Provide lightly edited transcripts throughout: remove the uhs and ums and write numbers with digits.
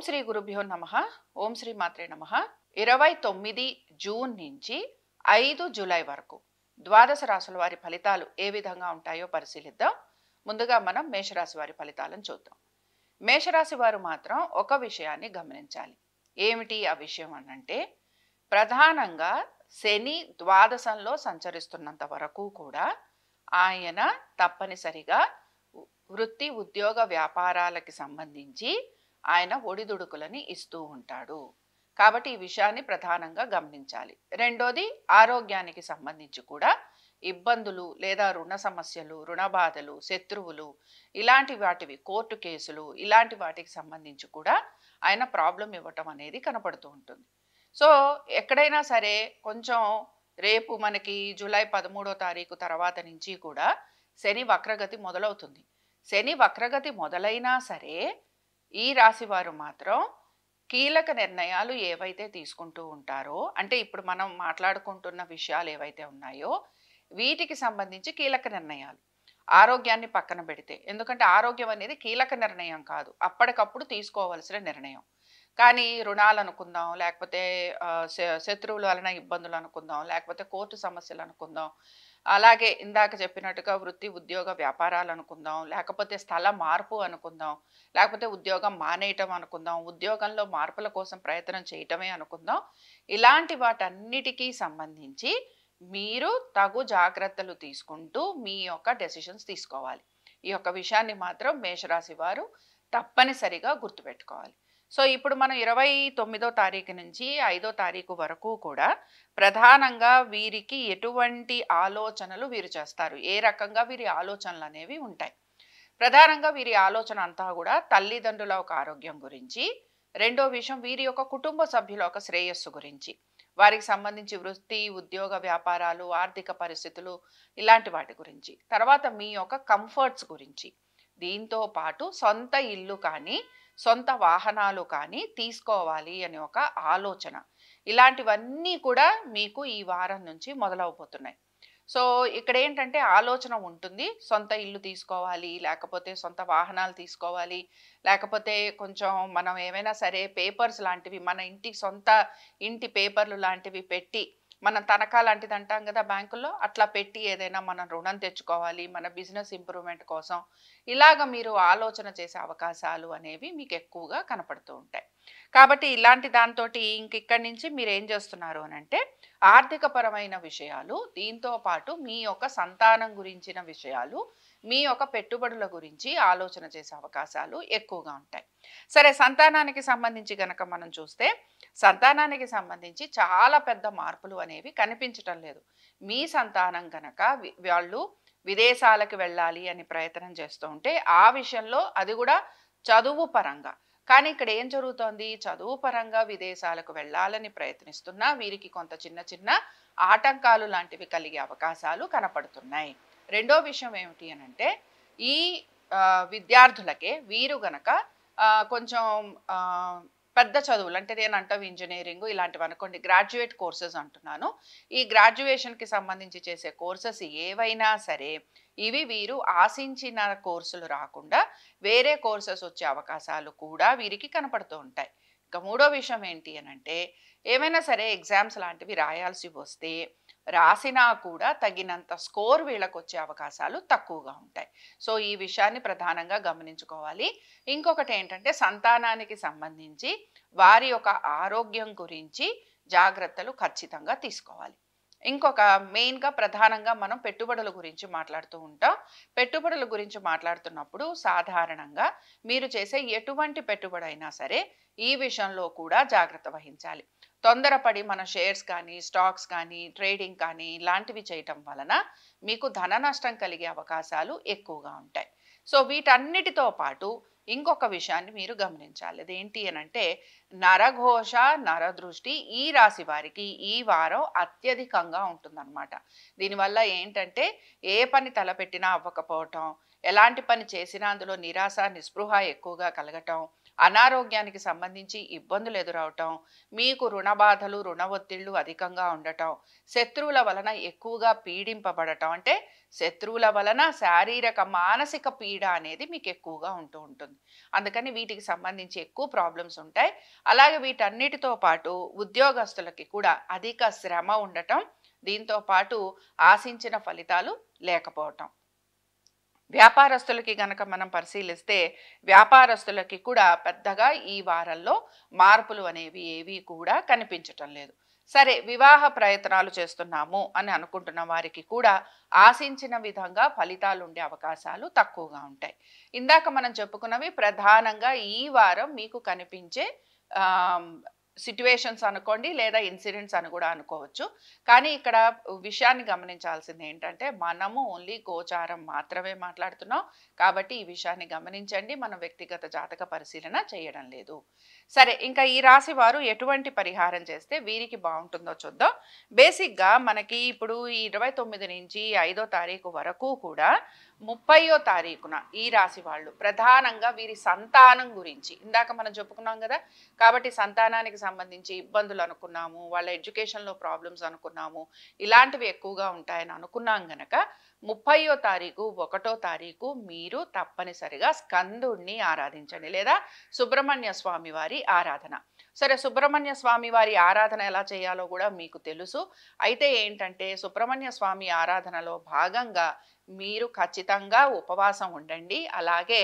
శ్రీ గురుభ్యో నమః. ఓం శ్రీ మాత్రే నమః. 29 జూన్ నుంచి 5 జూలై వరకు ద్వాదశ రాశుల వారి ఫలితాలు ఏ విధంగా ఉంటాయో పరిశీలిద్దాం. ముందుగా మనం మేషరాశి వారి ఫలితాలను చూద్దాం. మేషరాశి వారు మాత్రం ఒక విషయాన్ని గమనించాలి. ఏమిటి ఆ విషయం అనంటే, ప్రధానంగా శని ద్వాదశంలో సంచరిస్తున్నంత వరకు కూడా ఆయన తప్పనిసరిగా వృత్తి ఉద్యోగ వ్యాపారాలకి సంబంధించి ఆయన ఒడిదుడుకులని ఇస్తూ ఉంటాడు. కాబట్టి ఈ విషయాన్ని ప్రధానంగా గమనించాలి. రెండోది, ఆరోగ్యానికి సంబంధించి కూడా ఇబ్బందులు లేదా రుణ సమస్యలు, రుణ బాధలు, శత్రువులు, ఇలాంటి వాటివి, కోర్టు కేసులు, ఇలాంటి వాటికి సంబంధించి కూడా ఆయన ప్రాబ్లం ఇవ్వటం అనేది కనపడుతూ ఉంటుంది. సో ఎక్కడైనా సరే కొంచెం రేపు మనకి జూలై 13వ తారీఖు తర్వాత నుంచి కూడా శని వక్రగతి మొదలవుతుంది. శని వక్రగతి మొదలైనా సరే ఈ రాశి వారు మాత్రం కీలక నిర్ణయాలు ఏవైతే తీసుకుంటూ ఉంటారో, అంటే ఇప్పుడు మనం మాట్లాడుకుంటున్న విషయాలు ఏవైతే ఉన్నాయో వీటికి సంబంధించి కీలక నిర్ణయాలు, ఆరోగ్యాన్ని పక్కన పెడితే, ఎందుకంటే ఆరోగ్యం అనేది కీలక నిర్ణయం కాదు, అప్పటికప్పుడు తీసుకోవాల్సిన నిర్ణయం. కానీ రుణాలు అనుకుందాం, లేకపోతే శత్రువుల వలన ఇబ్బందులు అనుకుందాం, లేకపోతే కోర్టు సమస్యలు అనుకుందాం, అలాగే ఇందాక చెప్పినట్టుగా వృత్తి ఉద్యోగ వ్యాపారాలు అనుకుందాం, లేకపోతే స్థల మార్పు అనుకుందాం, లేకపోతే ఉద్యోగం మానేయటం అనుకుందాం, ఉద్యోగంలో మార్పుల కోసం ప్రయత్నం చేయటమే అనుకుందాం. ఇలాంటి వాటన్నిటికీ సంబంధించి మీరు తగు జాగ్రత్తలు తీసుకుంటూ మీ యొక్క డెసిషన్స్ తీసుకోవాలి. ఈ యొక్క విషయాన్ని మాత్రం మేషరాశి వారు తప్పనిసరిగా గుర్తుపెట్టుకోవాలి. సో ఇప్పుడు మనం 29వ తారీఖు నుంచి 5వ తారీఖు వరకు కూడా ప్రధానంగా వీరికి ఎటువంటి ఆలోచనలు వీరు చేస్తారు, ఏ రకంగా వీరి ఆలోచనలు అనేవి ఉంటాయి. ప్రధానంగా వీరి ఆలోచన అంతా కూడా తల్లిదండ్రుల ఒక ఆరోగ్యం గురించి, రెండో విషయం వీరి యొక్క కుటుంబ సభ్యుల ఒక శ్రేయస్సు గురించి, వారికి సంబంధించి వృత్తి ఉద్యోగ వ్యాపారాలు, ఆర్థిక పరిస్థితులు, ఇలాంటి వాటి గురించి, తర్వాత మీ యొక్క కంఫర్ట్స్ గురించి, దీంతో పాటు సొంత ఇల్లు కానీ సొంత వాహనాలు కానీ తీసుకోవాలి అనే ఒక ఆలోచన, ఇలాంటివన్నీ కూడా మీకు ఈ వారం నుంచి మొదలవబోతున్నాయి. సో ఇక్కడ ఏంటంటే ఆలోచన ఉంటుంది, సొంత ఇల్లు తీసుకోవాలి, లేకపోతే సొంత వాహనాలు తీసుకోవాలి, లేకపోతే కొంచెం మనం ఏమైనా సరే పేపర్స్ లాంటివి, మన ఇంటికి సొంత ఇంటి పేపర్లు లాంటివి పెట్టి, మనం తనఖా లాంటిది అంటాం కదా బ్యాంకుల్లో, అట్లా పెట్టి ఏదైనా మనం రుణం తెచ్చుకోవాలి మన బిజినెస్ ఇంప్రూవ్మెంట్ కోసం, ఇలాగ మీరు ఆలోచన చేసే అవకాశాలు అనేవి మీకు ఎక్కువగా కనపడుతూ ఉంటాయి. కాబట్టి ఇలాంటి దాంతో ఇక్కడి నుంచి మీరు ఏం చేస్తున్నారు అని అంటే, ఆర్థిక పరమైన విషయాలు, దీంతో పాటు మీ యొక్క సంతానం గురించిన విషయాలు, మీ యొక్క పెట్టుబడుల గురించి ఆలోచన చేసే అవకాశాలు ఎక్కువగా ఉంటాయి. సరే, సంతానానికి సంబంధించి గనక మనం చూస్తే, సంతానానికి సంబంధించి చాలా పెద్ద మార్పులు అనేవి కనిపించటం లేదు. మీ సంతానం గనక వాళ్ళు విదేశాలకు వెళ్ళాలి అని ప్రయత్నం చేస్తూ ఉంటే, ఆ విషయంలో అది కూడా చదువు పరంగా, కానీ ఇక్కడ ఏం జరుగుతోంది, చదువు పరంగా విదేశాలకు వెళ్ళాలని ప్రయత్నిస్తున్నా వీరికి కొంత చిన్న చిన్న ఆటంకాలు లాంటివి కలిగే అవకాశాలు కనపడుతున్నాయి. రెండో విషయం ఏమిటి అని అంటే, ఈ విద్యార్థులకే వీరు గనక కొంచెం పెద్ద చదువులు, అంటే నేను అంటాం ఇంజనీరింగ్ ఇలాంటివి అనుకోండి, గ్రాడ్యుయేట్ కోర్సెస్ అంటున్నాను, ఈ గ్రాడ్యుయేషన్కి సంబంధించి చేసే కోర్సెస్ ఏవైనా సరే ఇవి వీరు ఆశించిన కోర్సులు రాకుండా వేరే కోర్సెస్ వచ్చే అవకాశాలు కూడా వీరికి కనపడుతూ ఉంటాయి. ఇక మూడో విషయం ఏంటి అని అంటే, ఏమైనా సరే ఎగ్జామ్స్ లాంటివి రాయాల్సి వస్తే రాసినా కూడా తగినంత స్కోర్ వీళ్ళకు వచ్చే అవకాశాలు తక్కువగా ఉంటాయి. సో ఈ విషయాన్ని ప్రధానంగా గమనించుకోవాలి. ఇంకొకటి ఏంటంటే, సంతానానికి సంబంధించి వారి యొక్క ఆరోగ్యం గురించి జాగ్రత్తలు ఖచ్చితంగా తీసుకోవాలి. ఇంకొక మెయిన్గా ప్రధానంగా మనం పెట్టుబడుల గురించి మాట్లాడుతూ ఉంటాం. పెట్టుబడుల గురించి మాట్లాడుతున్నప్పుడు సాధారణంగా మీరు చేసే ఎటువంటి పెట్టుబడి అయినా సరే ఈ విషయంలో కూడా జాగ్రత్త వహించాలి. తొందరపడి మన షేర్స్ కానీ స్టాక్స్ కానీ ట్రేడింగ్ కానీ ఇలాంటివి చేయటం వలన మీకు ధన నష్టం కలిగే అవకాశాలు ఎక్కువగా ఉంటాయి. సో వీటన్నిటితో పాటు ఇంకొక విషయాన్ని మీరు గమనించాలి. అదేంటి అని అంటే, నరఘోష నరదృష్టి ఈ రాశి వారికి ఈ వారం అత్యధికంగా ఉంటుందన్నమాట. దీనివల్ల ఏంటంటే, ఏ పని తలపెట్టినా అవ్వకపోవటం, ఎలాంటి పని చేసినా అందులో నిరాశ నిస్పృహ ఎక్కువగా కలగటం, అనారోగ్యానికి సంబంధించి ఇబ్బందులు ఎదురవటం, మీకు రుణ బాధలు, రుణ ఒత్తిళ్లు అధికంగా ఉండటం, శత్రువుల వలన ఎక్కువగా పీడింపబడటం, అంటే శత్రువుల వలన శారీరక మానసిక పీడ అనేది మీకు ఎక్కువగా ఉంటూ ఉంటుంది. అందుకని వీటికి సంబంధించి ఎక్కువ ప్రాబ్లమ్స్ ఉంటాయి. అలాగే వీటన్నిటితో పాటు ఉద్యోగస్తులకి కూడా అధిక శ్రమ ఉండటం, దీంతో పాటు ఆశించిన ఫలితాలు లేకపోవటం. వ్యాపారస్తులకి గనక మనం పరిశీలిస్తే వ్యాపారస్తులకి కూడా పెద్దగా ఈ వారంలో మార్పులు అనేవి ఏవి కూడా కనిపించటం లేదు. సరే, వివాహ ప్రయత్నాలు చేస్తున్నాము అని అనుకుంటున్న వారికి కూడా ఆశించిన విధంగా ఫలితాలు ఉండే అవకాశాలు తక్కువగా ఉంటాయి. ఇందాక మనం చెప్పుకున్నవి ప్రధానంగా ఈ వారం మీకు కనిపించే సిట్యువేషన్స్ అనుకోండి, లేదా ఇన్సిడెంట్స్ అని కూడా అనుకోవచ్చు. కానీ ఇక్కడ విషయాన్ని గమనించాల్సింది ఏంటంటే మనము ఓన్లీ గోచారం మాత్రమే మాట్లాడుతున్నాం. కాబట్టి ఈ విషయాన్ని గమనించండి, మనం వ్యక్తిగత జాతక పరిశీలన చేయడం లేదు. సరే, ఇంకా ఈ రాశి వారు ఎటువంటి పరిహారం చేస్తే వీరికి బాగుంటుందో చూద్దాం. బేసిక్గా మనకి ఇప్పుడు ఈ 29 నుంచి 5వ తారీఖు వరకు కూడా 30వ తారీఖున ఈ రాశి వాళ్ళు ప్రధానంగా వీరి సంతానం గురించి ఇందాక మనం చెప్పుకున్నాం కదా. కాబట్టి సంతానానికి సంబంధించి ఇబ్బందులు అనుకున్నాము, వాళ్ళ ఎడ్యుకేషన్లో ప్రాబ్లమ్స్ అనుకున్నాము, ఇలాంటివి ఎక్కువగా ఉంటాయని అనుకున్నాం గనక 30వ తారీఖు 1వ తారీఖు మీరు తప్పనిసరిగా స్కందుడిని ఆరాధించండి, లేదా సుబ్రహ్మణ్య స్వామి వారి ఆరాధన. సరే, సుబ్రహ్మణ్య స్వామి వారి ఆరాధన ఎలా చేయాలో కూడా మీకు తెలుసు. అయితే ఏంటంటే సుబ్రహ్మణ్య స్వామి ఆరాధనలో భాగంగా మీరు ఖచ్చితంగా ఉపవాసం ఉండండి. అలాగే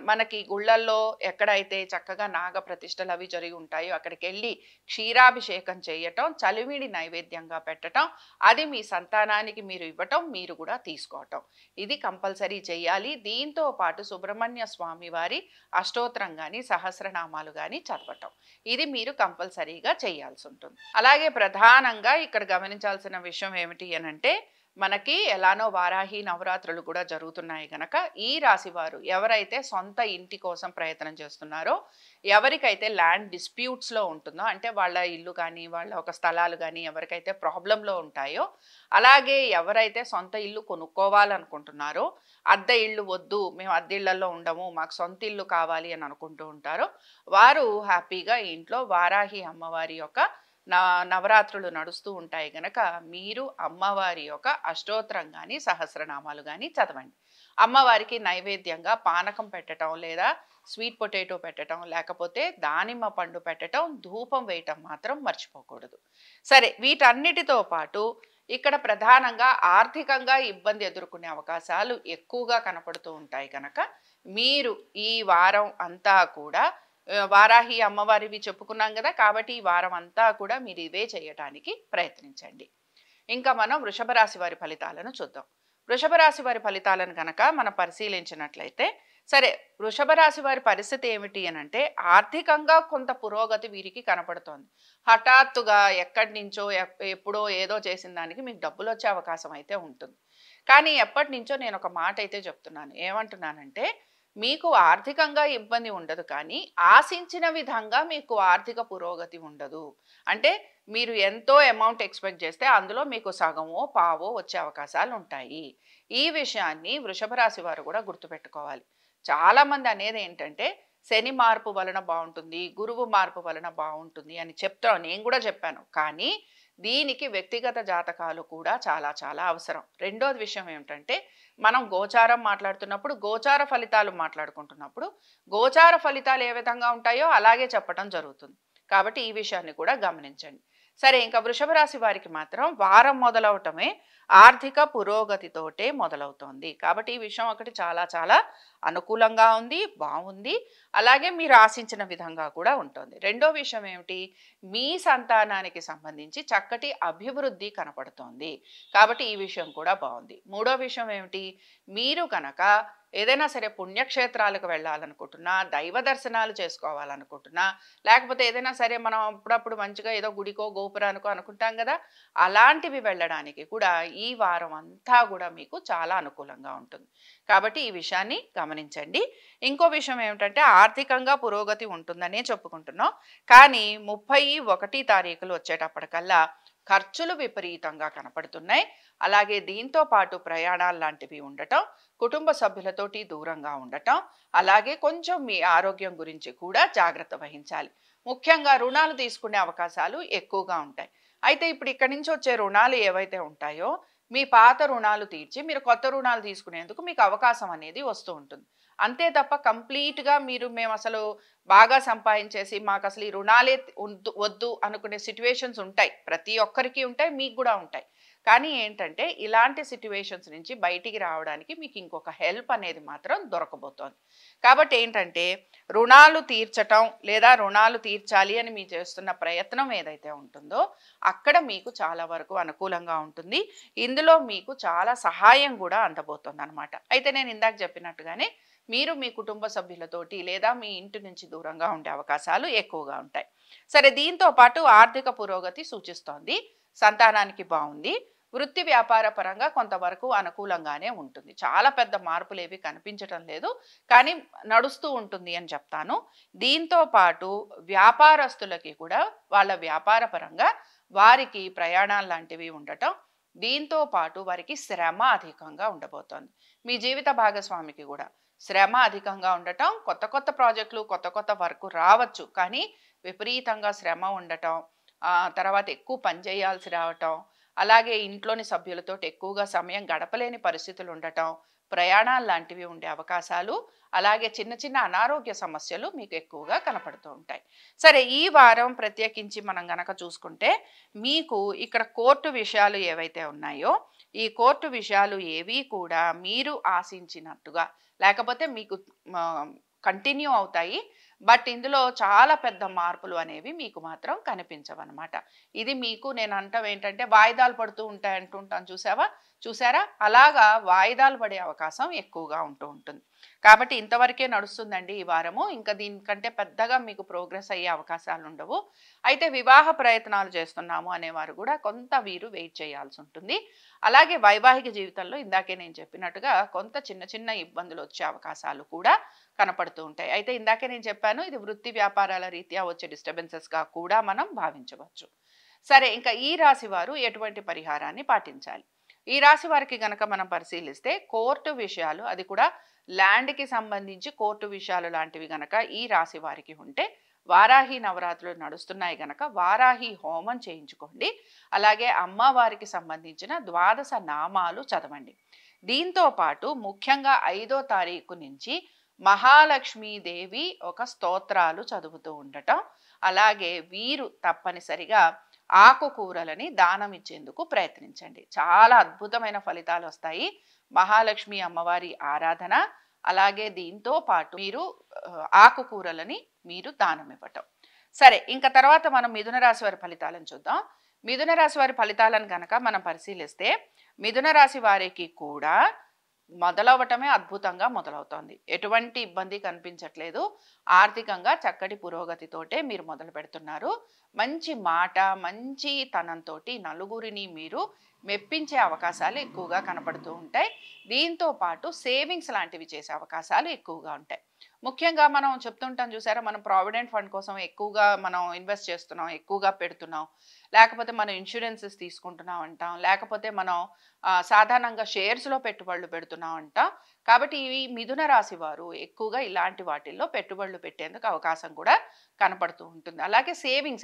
మనకి గుళ్ళల్లో ఎక్కడైతే చక్కగా నాగ ప్రతిష్టలు అవి జరిగి ఉంటాయో అక్కడికి వెళ్ళి క్షీరాభిషేకం చేయటం, చలివిడి నైవేద్యంగా పెట్టడం, అది మీ సంతానానికి మీరు ఇవ్వటం, మీరు కూడా తీసుకోవటం, ఇది కంపల్సరీ చేయాలి. దీంతో పాటు సుబ్రహ్మణ్య స్వామి వారి అష్టోత్తరం కానీ సహస్రనామాలు కానీ చదవటం, ఇది మీరు కంపల్సరీగా చేయాల్సి ఉంటుంది. అలాగే ప్రధానంగా ఇక్కడ గమనించాల్సిన విషయం ఏమిటి అనంటే మనకి ఎలానో వారాహి నవరాత్రులు కూడా జరుగుతున్నాయి కనుక ఈ రాశి వారు ఎవరైతే సొంత ఇంటి కోసం ప్రయత్నం చేస్తున్నారో, ఎవరికైతే ల్యాండ్ డిస్ప్యూట్స్లో ఉంటుందో, అంటే వాళ్ళ ఇల్లు కానీ వాళ్ళ ఒక స్థలాలు కానీ ఎవరికైతే ప్రాబ్లంలో ఉంటాయో, అలాగే ఎవరైతే సొంత ఇల్లు కొనుక్కోవాలనుకుంటున్నారో, అద్దె ఇళ్ళు వద్దు, మేము అద్దె ఇళ్లలో ఉండము, మాకు సొంత ఇల్లు కావాలి అని అనుకుంటూ ఉంటారో, వారు హ్యాపీగా ఇంట్లో వారాహి అమ్మవారి యొక్క నవరాత్రులు నడుస్తూ ఉంటాయి గనక మీరు అమ్మవారి యొక్క అష్టోత్తరం కానీ సహస్రనామాలు కానీ చదవండి. అమ్మవారికి నైవేద్యంగా పానకం పెట్టడం, లేదా స్వీట్ పొటాటో పెట్టడం, లేకపోతే దానిమ్మ పండు పెట్టడం, ధూపం వేయటం మాత్రం మర్చిపోకూడదు. సరే, వీటన్నిటితో పాటు ఇక్కడ ప్రధానంగా ఆర్థికంగా ఇబ్బంది ఎదుర్కొనే అవకాశాలు ఎక్కువగా కనపడుతూ ఉంటాయి కనుక మీరు ఈ వారం అంతా కూడా వారాహి అమ్మవారివి చెప్పుకున్నాం కదా. కాబట్టి ఈ వారం అంతా కూడా మీరు ఇవే చేయటానికి ప్రయత్నించండి. ఇంకా మనం వృషభ రాశి వారి ఫలితాలను చూద్దాం. వృషభ రాశి వారి ఫలితాలను కనుక మనం పరిశీలించినట్లయితే, సరే, వృషభ రాశి వారి పరిస్థితి ఏమిటి అనంటే ఆర్థికంగా కొంత పురోగతి వీరికి కనపడుతోంది. హఠాత్తుగా ఎక్కడి నుంచో ఎప్పుడో ఏదో చేసిన దానికి మీకు డబ్బులు వచ్చే అవకాశం అయితే ఉంటుంది. కానీ ఎప్పటి నుంచో నేను ఒక మాట అయితే చెప్తున్నాను. ఏమంటున్నానంటే మీకు ఆర్థికంగా ఇబ్బంది ఉండదు, కానీ ఆశించిన విధంగా మీకు ఆర్థిక పురోగతి ఉండదు. అంటే మీరు ఎంతో అమౌంట్ ఎక్స్పెక్ట్ చేస్తే అందులో మీకు సగమో పావో వచ్చే అవకాశాలు ఉంటాయి. ఈ విషయాన్ని వృషభ రాశి వారు కూడా గుర్తుపెట్టుకోవాలి. చాలామంది అనేది ఏంటంటే శని మార్పు వలన బాగుంటుంది, గురువు మార్పు వలన బాగుంటుంది అని చెప్తాను, నేను కూడా చెప్పాను. కానీ దీనికి వ్యక్తిగత జాతకాలు కూడా చాలా చాలా అవసరం. రెండోది విషయం ఏమిటంటే మనం గోచారం మాట్లాడుతున్నప్పుడు, గోచార ఫలితాలు మాట్లాడుకుంటున్నప్పుడు గోచార ఫలితాలు ఏ విధంగా ఉంటాయో అలాగే చెప్పడం జరుగుతుంది. కాబట్టి ఈ విషయాన్ని కూడా గమనించండి. సరే, ఇంకా వృషభ రాశి వారికి మాత్రం వారం మొదలవటమే ఆర్థిక పురోగతితోటే మొదలవుతోంది. కాబట్టి ఈ విషయం ఒకటి చాలా చాలా అనుకూలంగా ఉంది, బాగుంది. అలాగే మీరు ఆశించిన విధంగా కూడా ఉంటుంది. రెండో విషయం ఏమిటి, మీ సంతానానికి సంబంధించి చక్కటి అభివృద్ధి కనపడుతోంది. కాబట్టి ఈ విషయం కూడా బాగుంది. మూడో విషయం ఏమిటి, మీరు కనుక ఏదైనా సరే పుణ్యక్షేత్రాలకు వెళ్ళాలనుకుంటున్నా, దైవ దర్శనాలు చేసుకోవాలనుకుంటున్నా, లేకపోతే ఏదైనా సరే మనం అప్పుడప్పుడు మంచిగా ఏదో గుడికో గోపురానికో అనుకుంటాం కదా, అలాంటివి వెళ్ళడానికి కూడా ఈ వారం అంతా కూడా మీకు చాలా అనుకూలంగా ఉంటుంది. కాబట్టి ఈ విషయాన్ని గమనించండి. ఇంకో విషయం ఏమిటంటే ఆర్థికంగా పురోగతి ఉంటుందనే చెప్పుకుంటున్నాం. కానీ 31 తారీఖులు వచ్చేటప్పటికల్లా ఖర్చులు విపరీతంగా కనపడుతున్నాయి. అలాగే దీంతో పాటు ప్రయాణాలు లాంటివి ఉండటం, కుటుంబ సభ్యులతోటి దూరంగా ఉండటం, అలాగే కొంచెం మీ ఆరోగ్యం గురించి కూడా జాగ్రత్త వహించాలి. ముఖ్యంగా రుణాలు తీసుకునే అవకాశాలు ఎక్కువగా ఉంటాయి. అయితే ఇప్పుడు ఇక్కడి నుంచి వచ్చే రుణాలు ఏవైతే ఉంటాయో, మీ పాత రుణాలు తీర్చి మీరు కొత్త రుణాలు తీసుకునేందుకు మీకు అవకాశం అనేది వస్తూ ఉంటుంది. అంతే తప్ప కంప్లీట్‌గా మేమసలు బాగా సంపాదించేసి మాకసలు ఈ రుణాలే వద్దు అనుకునే సిట్యుయేషన్స్ ఉంటాయి. ప్రతి ఒక్కరికి ఉంటాయి. మీకు గూడా ఉంటాయి. కానీ ఏంటంటే ఇలాంటి సిట్యుయేషన్స్ నుంచి బయటికి రావడానికి మీకు ఇంకొక హెల్ప్ అనేది మాత్రం దొరకబోతోంది. కాబట్టి ఏంటంటే రుణాలు తీర్చటం లేదా రుణాలు తీర్చాలి అని మీరు చేస్తున్న ప్రయత్నం ఏదైతే ఉంటుందో అక్కడ మీకు చాలా వరకు అనుకూలంగా ఉంటుంది. ఇందులో మీకు చాలా సహాయం కూడా అందబోతుందన్నమాట. అయితే నేను ఇందాక చెప్పినట్టుగానే మీరు మీ కుటుంబ సభ్యులతోటి లేదా మీ ఇంటి నుంచి దూరంగా ఉండే అవకాశాలు ఎక్కువగా ఉంటాయి. సరే, దీంతో పాటు ఆర్థిక పురోగతి సూచిస్తోంది. సంతానానికి బాగుంది. వృత్తి వ్యాపార పరంగా కొంతవరకు అనుకూలంగానే ఉంటుంది. చాలా పెద్ద మార్పులేవి కనిపించటం లేదు. కానీ నడుస్తూ ఉంటుంది అని చెప్తాను. దీంతో పాటు వ్యాపారస్తులకి కూడా వాళ్ళ వ్యాపార పరంగా వారికి ప్రయాణాలు లాంటివి ఉండటం, దీంతో పాటు వారికి శ్రమ అధికంగా ఉండబోతోంది. మీ జీవిత భాగస్వామికి కూడా శ్రమ అధికంగా ఉండటం, కొత్త కొత్త ప్రాజెక్టులు, కొత్త కొత్త వర్క్ రావచ్చు. కానీ విపరీతంగా శ్రమ ఉండటం, తర్వాత ఎక్కువ పని చేయాల్సి రావటం, అలాగే ఇంట్లోని సభ్యులతోటి ఎక్కువగా సమయం గడపలేని పరిస్థితులు ఉండటం, ప్రయాణాలు లాంటివి ఉండే అవకాశాలు, అలాగే చిన్న చిన్న అనారోగ్య సమస్యలు మీకు ఎక్కువగా కనపడుతూ ఉంటాయి. సరే, ఈ వారం ప్రత్యేకించి మనం గనక చూసుకుంటే మీకు ఇక్కడ కోర్టు విషయాలు ఏవైతే ఉన్నాయో ఈ కోర్టు విషయాలు ఏవి కూడా మీరు ఆశించినట్టుగా లేకపోతే మీకు కంటిన్యూ అవుతాయి. బట్ ఇందులో చాలా పెద్ద మార్పులు అనేవి మీకు మాత్రం కనిపించవన్నమాట. ఇది మీకు నేను అంటాం ఏంటంటే వాయిదాలు పడుతూ ఉంటాయి అంటుంటాను, చూసారా? అలాగా వాయిదాలు పడే అవకాశం ఎక్కువగా ఉంటూ ఉంటుంది. కాబట్టి ఇంతవరకే నడుస్తుందండి ఈ వారము. ఇంకా దీనికంటే పెద్దగా మీకు ప్రోగ్రెస్ అయ్యే అవకాశాలు ఉండవు. అయితే వివాహ ప్రయత్నాలు చేస్తున్నాము అనేవారు కూడా కొంత వీరు వెయిట్ చేయాల్సి ఉంటుంది. అలాగే వైవాహిక జీవితంలో ఇందాకే నేను చెప్పినట్టుగా కొంత చిన్న చిన్న ఇబ్బందులు వచ్చే అవకాశాలు కూడా కనపడుతూ ఉంటాయి. అయితే ఇందాకే నేను చెప్పాను, ఇది వృత్తి వ్యాపారాల రీత్యా వచ్చే డిస్టర్బెన్సెస్గా కూడా మనం భావించవచ్చు. సరే, ఇంకా ఈ రాశి వారు ఎటువంటి పరిహారాన్ని పాటించాలి? ఈ రాశి వారికి గనక మనం పరిశీలిస్తే కోర్టు విషయాలు, అది కూడా ల్యాండ్కి సంబంధించి కోర్టు విషయాలు లాంటివి గనక ఈ రాశి వారికి ఉంటే వారాహి నవరాత్రులు నడుస్తున్నాయి గనక వారాహి హోమం చేయించుకోండి. అలాగే అమ్మవారికి సంబంధించిన 12 నామాలు చదవండి. దీంతో పాటు ముఖ్యంగా 5వ తారీఖు నుంచి మహాలక్ష్మీదేవి ఒక స్తోత్రాలు చదువుతూ ఉండటం, అలాగే వీరు తప్పనిసరిగా ఆకుకూరలని దానం ఇచ్చేందుకు ప్రయత్నించండి. చాలా అద్భుతమైన ఫలితాలు వస్తాయి. మహాలక్ష్మి అమ్మవారి ఆరాధన, అలాగే దీంతో పాటు మీరు ఆకుకూరలని మీరు దానం ఇవ్వటం. సరే, ఇంకా తర్వాత మనం మిథున రాశి వారి ఫలితాలను చూద్దాం. మిథున రాశి వారి ఫలితాలను కనుక మనం పరిశీలిస్తే మిథున రాశి వారికి కూడా మొదలవటమే అద్భుతంగా మొదలవుతోంది. ఎటువంటి ఇబ్బంది కనిపించట్లేదు. ఆర్థికంగా చక్కటి పురోగతితోటే మీరు మొదలు పెడుతున్నారు. మంచి మాట, మంచి తనంతోటి నలుగురిని మీరు మెప్పించే అవకాశాలు ఎక్కువగా కనపడుతూ ఉంటాయి. దీంతో పాటు సేవింగ్స్ లాంటివి చేసే అవకాశాలు ఎక్కువగా ఉంటాయి. ముఖ్యంగా మనం చెప్తుంటాం చూసారా, మనం ప్రావిడెంట్ ఫండ్ కోసం ఎక్కువగా మనం ఇన్వెస్ట్ చేస్తున్నాం, ఎక్కువగా పెడుతున్నాం. లేకపోతే మనం ఇన్సూరెన్సెస్ తీసుకుంటున్నాం అంటాం, లేకపోతే మనం సాధారణంగా షేర్స్లో పెట్టుబడులు పెడుతున్నాం అంటాం. కాబట్టి ఈ మిథున రాశి వారు ఎక్కువగా ఇలాంటి వాటిల్లో పెట్టుబడులు పెట్టేందుకు అవకాశం కూడా కనపడుతూ ఉంటుంది. అలాగే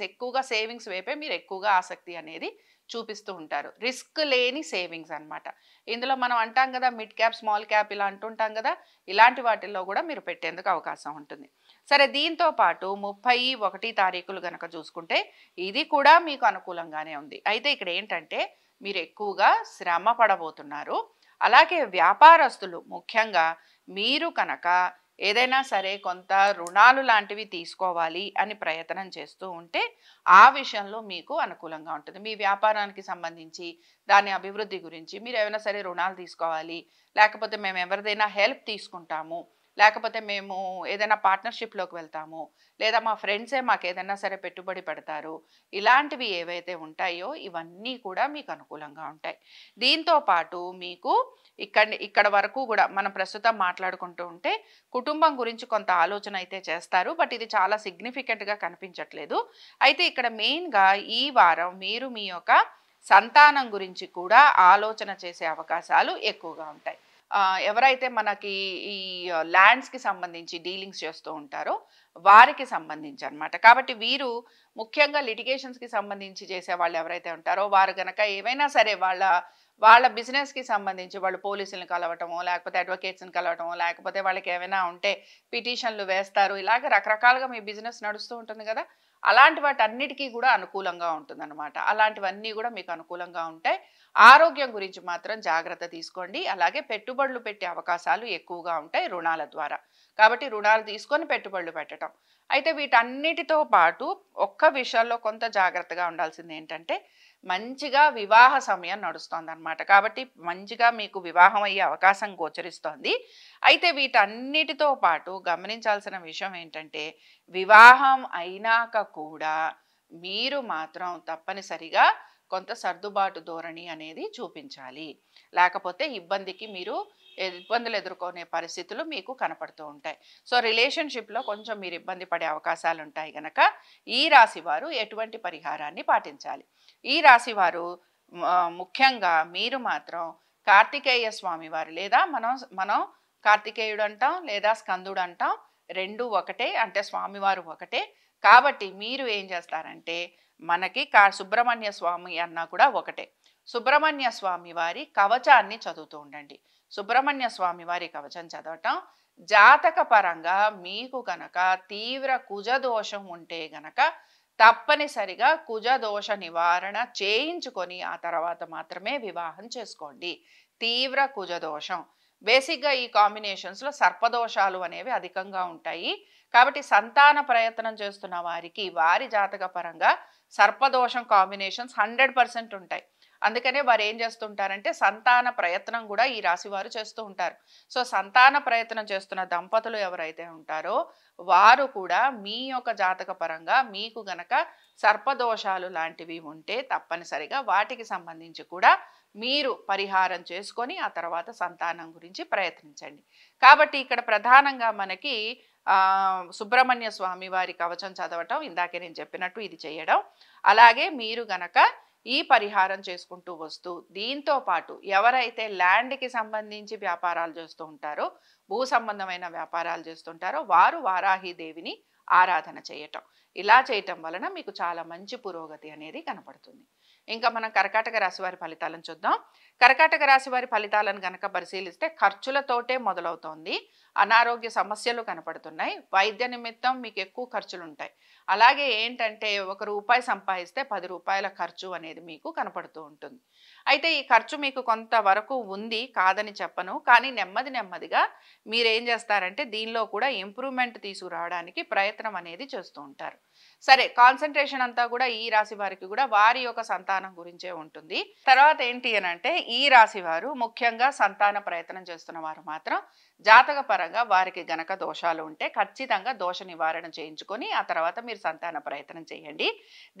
ఎక్కువగా సేవింగ్స్ వైపే మీరు ఎక్కువగా ఆసక్తి అనేది చూపిస్తూ ఉంటారు. రిస్క్ లేని సేవింగ్స్ అన్నమాట. ఇందులో మనం అంటాం కదా, మిడ్ క్యాప్, స్మాల్ క్యాప్ ఇలా అంటుంటాం కదా, ఇలాంటి వాటిల్లో కూడా మీరు పెట్టేందుకు అవకాశం ఉంటుంది. సరే, దీంతో పాటు 31 తారీఖులు గనక చూసుకుంటే ఇది కూడా మీకు అనుకూలంగానే ఉంది. అయితే ఇక్కడ ఏంటంటే మీరు ఎక్కువగా శ్రమ పడబోతున్నారు. అలాగే వ్యాపారస్తులు ముఖ్యంగా మీరు కనుక ఏదైనా సరే కొంత రుణాలు లాంటివి తీసుకోవాలి అని ప్రయత్నం చేస్తూ ఉంటే ఆ విషయంలో మీకు అనుకూలంగా ఉంటుంది. మీ వ్యాపారానికి సంబంధించి దాని అభివృద్ధి గురించి మీరు ఏమైనా సరే రుణాలు తీసుకోవాలి, లేకపోతే మేము ఎవరిదైనా హెల్ప్ తీసుకుంటాము, లేకపోతే మేము ఏదైనా పార్ట్నర్షిప్లోకి వెళ్తాము, లేదా మా ఫ్రెండ్సే మాకు ఏదైనా సరే పెట్టుబడి పెడతారు. ఇలాంటివి ఏవైతే ఉంటాయో ఇవన్నీ కూడా మీకు అనుకూలంగా ఉంటాయి. దీంతో పాటు మీకు ఇక్కడ వరకు కూడా మనం ప్రస్తుతం మాట్లాడుకుంటూ ఉంటే కుటుంబం గురించి కొంత ఆలోచన అయితే చేస్తారు. బట్ ఇది చాలా సిగ్నిఫికెంట్గా కనిపించట్లేదు. అయితే ఇక్కడ మెయిన్గా ఈ వారం మీరు మీ యొక్క సంతానం గురించి కూడా ఆలోచన చేసే అవకాశాలు ఎక్కువగా ఉంటాయి. ఎవరైతే మనకి ఈ ల్యాండ్స్కి సంబంధించి డీలింగ్స్ చేస్తూ ఉంటారో వారికి సంబంధించి అనమాట. కాబట్టి వీరు ముఖ్యంగా లిటిగేషన్స్కి సంబంధించి చేసే వాళ్ళు ఎవరైతే ఉంటారో వారు గనక ఏవైనా సరే వాళ్ళ బిజినెస్కి సంబంధించి వాళ్ళు పోలీసులను కలవటమో, లేకపోతే అడ్వకేట్స్ని కలవటమో, లేకపోతే వాళ్ళకి ఏమైనా ఉంటే పిటిషన్లు వేస్తారు. ఇలాగ రకరకాలుగా మీ బిజినెస్ నడుస్తూ ఉంటుంది కదా. అలాంటి వాటన్నిటికీ కూడా అనుకూలంగా ఉంటుందన్నమాట. అలాంటివన్నీ కూడా మీకు అనుకూలంగా ఉంటాయి. ఆరోగ్యం గురించి మాత్రం జాగ్రత్త తీసుకోండి. అలాగే పెట్టుబడులు పెట్టే అవకాశాలు ఎక్కువగా ఉంటాయి రుణాల ద్వారా. కాబట్టి రుణాలు తీసుకొని పెట్టుబడులు పెట్టడం. అయితే వీటన్నిటితో పాటు ఒక్క విషయంలో కొంత జాగ్రత్తగా ఉండాల్సింది ఏంటంటే మంచిగా వివాహ సమయం నడుస్తోంది అనమాట. కాబట్టి మంచిగా మీకు వివాహం అయ్యే అవకాశం గోచరిస్తోంది. అయితే వీటన్నిటితో పాటు గమనించాల్సిన విషయం ఏంటంటే వివాహం అయినాక కూడా మీరు మాత్రం తప్పనిసరిగా కొంత సర్దుబాటు ధోరణి అనేది చూపించాలి. లేకపోతే ఇబ్బందులు ఎదుర్కొనే పరిస్థితులు మీకు కనపడుతూ ఉంటాయి. సో రిలేషన్షిప్లో కొంచెం మీరు ఇబ్బంది పడే అవకాశాలు ఉంటాయి గనక ఈ రాశి వారు ఎటువంటి పరిహారాన్ని పాటించాలి? ఈ రాశి వారు ముఖ్యంగా మీరు మాత్రం కార్తికేయ స్వామి వారు, లేదా మనం కార్తికేయుడు అంటాం, లేదా స్కందుడు అంటాం, రెండు ఒకటే, అంటే స్వామివారు ఒకటే. కాబట్టి మీరు ఏం చేస్తారంటే మనకి సుబ్రహ్మణ్య స్వామి అన్నా కూడా ఒకటే. సుబ్రహ్మణ్య స్వామి వారి కవచాన్ని చదువుతూ ఉండండి. సుబ్రహ్మణ్య స్వామి వారి కవచం చదవటం జాతక పరంగా మీకు గనక తీవ్ర కుజదోషం ఉంటే గనక తప్పనిసరిగా కుజదోష నివారణ చేయించుకొని ఆ తర్వాత మాత్రమే వివాహం చేసుకోండి. తీవ్ర కుజదోషం బేసిక్గా ఈ కాంబినేషన్స్లో సర్పదోషాలు అనేవి అధికంగా ఉంటాయి. కాబట్టి సంతాన ప్రయత్నం చేస్తున్న వారికి వారి జాతక పరంగా సర్పదోషం కాంబినేషన్స్ 100% ఉంటాయి. అందుకనే వారు ఏం చేస్తుంటారంటే సంతాన ప్రయత్నం కూడా ఈ రాశి వారు చేస్తూ ఉంటారు. సో సంతాన ప్రయత్నం చేస్తున్న దంపతులు ఎవరైతే ఉంటారో వారు కూడా మీ యొక్క జాతక పరంగా మీకు గనక సర్పదోషాలు లాంటివి ఉంటే తప్పనిసరిగా వాటికి సంబంధించి కూడా మీరు పరిహారం చేసుకొని ఆ తర్వాత సంతానం గురించి ప్రయత్నించండి. కాబట్టి ఇక్కడ ప్రధానంగా మనకి సుబ్రహ్మణ్య స్వామి వారి కవచం చదవటం, ఇందాకే నేను చెప్పినట్టు ఇది చేయడం, అలాగే మీరు గనక ఈ పరిహారం చేసుకుంటూ వస్తూ దీంతో పాటు ఎవరైతే ల్యాండ్కి సంబంధించి వ్యాపారాలు చేస్తూ ఉంటారో, భూ సంబంధమైన వ్యాపారాలు చేస్తుంటారో వారు వారాహీదేవిని ఆరాధన చేయటం, ఇలా చేయటం వలన మీకు చాలా మంచి పురోగతి అనేది కనపడుతుంది. ఇంకా మనం కర్కాటక రాశి వారి ఫలితాలను చూద్దాం. కర్కాటక రాశి వారి ఫలితాలను గనక పరిశీలిస్తే ఖర్చులతోటే మొదలవుతోంది. అనారోగ్య సమస్యలు కనపడుతున్నాయి. వైద్య నిమిత్తం మీకు ఎక్కువ ఖర్చులు ఉంటాయి. అలాగే ఏంటంటే ₹1 సంపాదిస్తే ₹10 ఖర్చు అనేది మీకు కనపడుతూ ఉంటుంది. అయితే ఈ ఖర్చు మీకు కొంతవరకు ఉంది, కాదని చెప్పను. కానీ నెమ్మదిగా మీరేం చేస్తారంటే దీనిలో కూడా ఇంప్రూవ్మెంట్ తీసుకురావడానికి ప్రయత్నం అనేది చేస్తూ ఉంటారు. సరే, కాన్సన్ట్రేషన్ అంతా కూడా ఈ రాశి వారికి కూడా వారి యొక్క సంతానం గురించే ఉంటుంది. తర్వాత ఏంటి అని అంటే ఈ రాశి వారు ముఖ్యంగా సంతాన ప్రయత్నం చేస్తున్న వారు మాత్రం జాతక పరంగా వారికి గనక దోషాలు ఉంటే ఖచ్చితంగా దోష నివారణ చేయించుకొని ఆ తర్వాత మీరు సంతాన ప్రయత్నం చేయండి.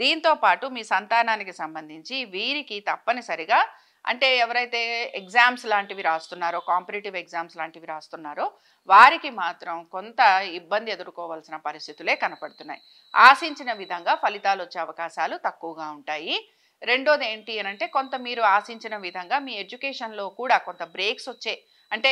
దీంతో పాటు మీ సంతానానికి సంబంధించి వీరికి తప్పనిసరిగా, అంటే ఎవరైతే ఎగ్జామ్స్ లాంటివి రాస్తున్నారో, కాంపిటేటివ్ ఎగ్జామ్స్ లాంటివి రాస్తున్నారో వారికి మాత్రం కొంత ఇబ్బంది ఎదుర్కోవాల్సిన పరిస్థితులే కనపడుతున్నాయి. ఆశించిన విధంగా ఫలితాలు వచ్చే అవకాశాలు తక్కువగా ఉంటాయి. రెండోది ఏంటి అని అంటే కొంత మీరు ఆశించిన విధంగా మీ ఎడ్యుకేషన్లో కూడా కొంత బ్రేక్స్ వచ్చే, అంటే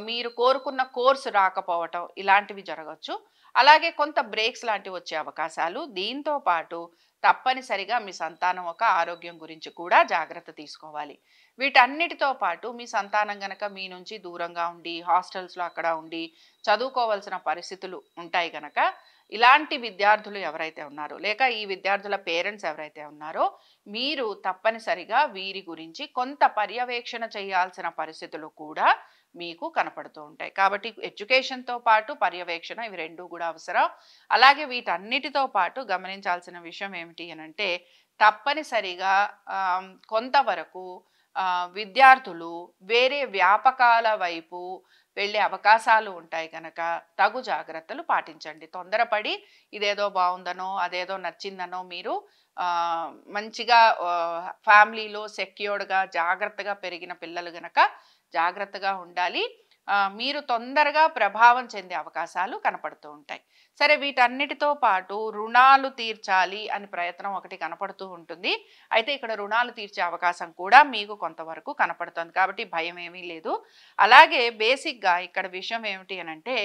మీరు కోరుకున్న కోర్సు రాకపోవటం ఇలాంటివి జరగచ్చు. అలాగే కొంత బ్రేక్స్ లాంటివి వచ్చే అవకాశాలు. దీంతో పాటు తప్పనిసరిగా మీ సంతానం ఒక ఆరోగ్యం గురించి కూడా జాగ్రత్త తీసుకోవాలి. వీటన్నిటితో పాటు మీ సంతానం గనక మీ నుంచి దూరంగా ఉండి హాస్టల్స్లో అక్కడ ఉండి చదువుకోవాల్సిన పరిస్థితులు ఉంటాయి గనక ఇలాంటి విద్యార్థులు ఎవరైతే ఉన్నారో, లేక ఈ విద్యార్థుల పేరెంట్స్ ఎవరైతే ఉన్నారో మీరు తప్పనిసరిగా వీరి గురించి కొంత పర్యవేక్షణ చేయాల్సిన పరిస్థితులు కూడా మీకు కనపడుతూ ఉంటాయి. కాబట్టి ఎడ్యుకేషన్తో పాటు పర్యవేక్షణ ఇవి రెండు కూడా అవసరం. అలాగే వీటన్నిటితో పాటు గమనించాల్సిన విషయం ఏమిటి అని అంటే తప్పనిసరిగా కొంతవరకు విద్యార్థులు వేరే వ్యాపకాల వైపు వెళ్ళే అవకాశాలు ఉంటాయి కనుక తగు జాగ్రత్తలు పాటించండి. తొందరపడి ఇదేదో బాగుందనో అదేదో నచ్చిందనో మీరు మంచిగా ఫ్యామిలీలో సెక్యూర్డ్గా జాగ్రత్తగా పెరిగిన పిల్లలు గనక జాగ్రత్తగా ఉండాలి. మీరు తొందరగా ప్రభావం చెందే అవకాశాలు కనపడుతూ ఉంటాయి. సరే, వీటన్నిటితో పాటు రుణాలు తీర్చాలి అని ప్రయత్నం ఒకటి కనపడుతూ ఉంటుంది. అయితే ఇక్కడ రుణాలు తీర్చే అవకాశం కూడా మీకు కొంతవరకు కనపడుతుంది కాబట్టి భయం ఏమీ లేదు. అలాగే బేసిక్గా ఇక్కడ విషయం ఏమిటి అనంటే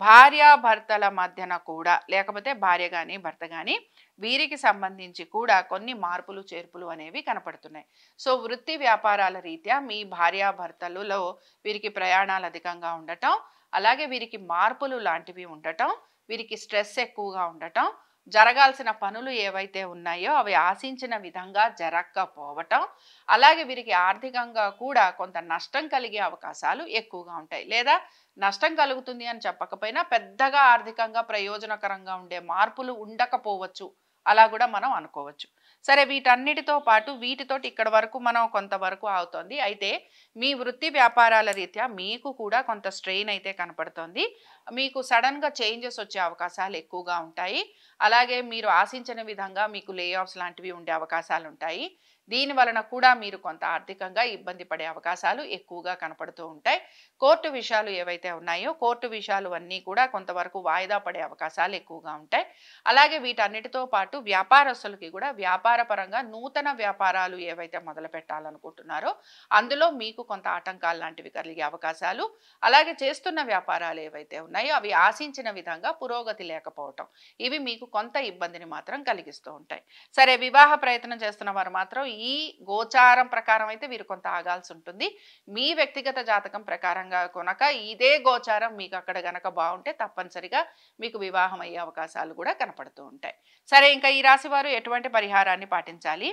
భార్యాభర్తల మధ్యన కూడా, లేకపోతే భార్య కానీ భర్త కానీ, వీరికి సంబంధించి కూడా కొన్ని మార్పులు చేర్పులు అనేవి కనపడుతున్నాయి. సో వృత్తి వ్యాపారాల రీత్యా మీ భార్యాభర్తలలో వీరికి ప్రయాణాలు అధికంగా ఉండటం, అలాగే వీరికి మార్పులు లాంటివి ఉండటం, వీరికి స్ట్రెస్ ఎక్కువగా ఉండటం, జరగాల్సిన పనులు ఏవైతే ఉన్నాయో అవి ఆశించిన విధంగా జరగకపోవటం, అలాగే వీరికి ఆర్థికంగా కూడా కొంత నష్టం కలిగే అవకాశాలు ఎక్కువగా ఉంటాయి. లేదా నష్టం కలుగుతుంది అని చెప్పకపోయినా పెద్దగా ఆర్థికంగా ప్రయోజనకరంగా ఉండే మార్పులు ఉండకపోవచ్చు, అలా కూడా మనం అనుకోవచ్చు. సరే, వీటన్నిటితో పాటు వీటితోటి ఇక్కడ వరకు మనం కొంతవరకు అవుతుంది. అయితే మీ వృత్తి వ్యాపారాల రీత్యా మీకు కూడా కొంత స్ట్రెయిన్ అయితే కనపడుతోంది. మీకు సడన్గా చేంజెస్ వచ్చే అవకాశాలు ఎక్కువగా ఉంటాయి. అలాగే మీరు ఆశించిన విధంగా మీకు లే ఆఫ్స్ లాంటివి ఉండే అవకాశాలు ఉంటాయి. దీని వలన కూడా మీరు కొంత ఆర్థికంగా ఇబ్బంది పడే అవకాశాలు ఎక్కువగా కనపడుతూ ఉంటాయి. కోర్టు విషయాలు ఏవైతే ఉన్నాయో కోర్టు విషయాలు అన్నీ కూడా కొంతవరకు వాయిదా పడే అవకాశాలు ఎక్కువగా ఉంటాయి. అలాగే వీటన్నిటితో పాటు వ్యాపారస్తులకి కూడా వ్యాపారపరంగా నూతన వ్యాపారాలు ఏవైతే మొదలు పెట్టాలనుకుంటున్నారో అందులో మీకు కొంత ఆటంకాలు లాంటివి కలిగే అవకాశాలు, అలాగే చేస్తున్న వ్యాపారాలు ఏవైతే ఉన్నాయో అవి ఆశించిన విధంగా పురోగతి లేకపోవటం, ఇవి మీకు కొంత ఇబ్బందిని మాత్రం కలిగిస్తూ ఉంటాయి. సరే, వివాహ ప్రయత్నం చేస్తున్న వారు మాత్రం ఈ గోచారం ప్రకారం అయితే వీరు కొంత ఆగాల్సి ఉంటుంది. మీ వ్యక్తిగత జాతకం ప్రకారంగా కొనక ఇదే గోచారం మీకు అక్కడ గనక బాగుంటే తప్పనిసరిగా మీకు వివాహం అయ్యే అవకాశాలు కూడా కనపడుతూ ఉంటాయి. సరే, ఇంకా ఈ రాశి వారు ఎటువంటి పరిహారాన్ని పాటించాలి?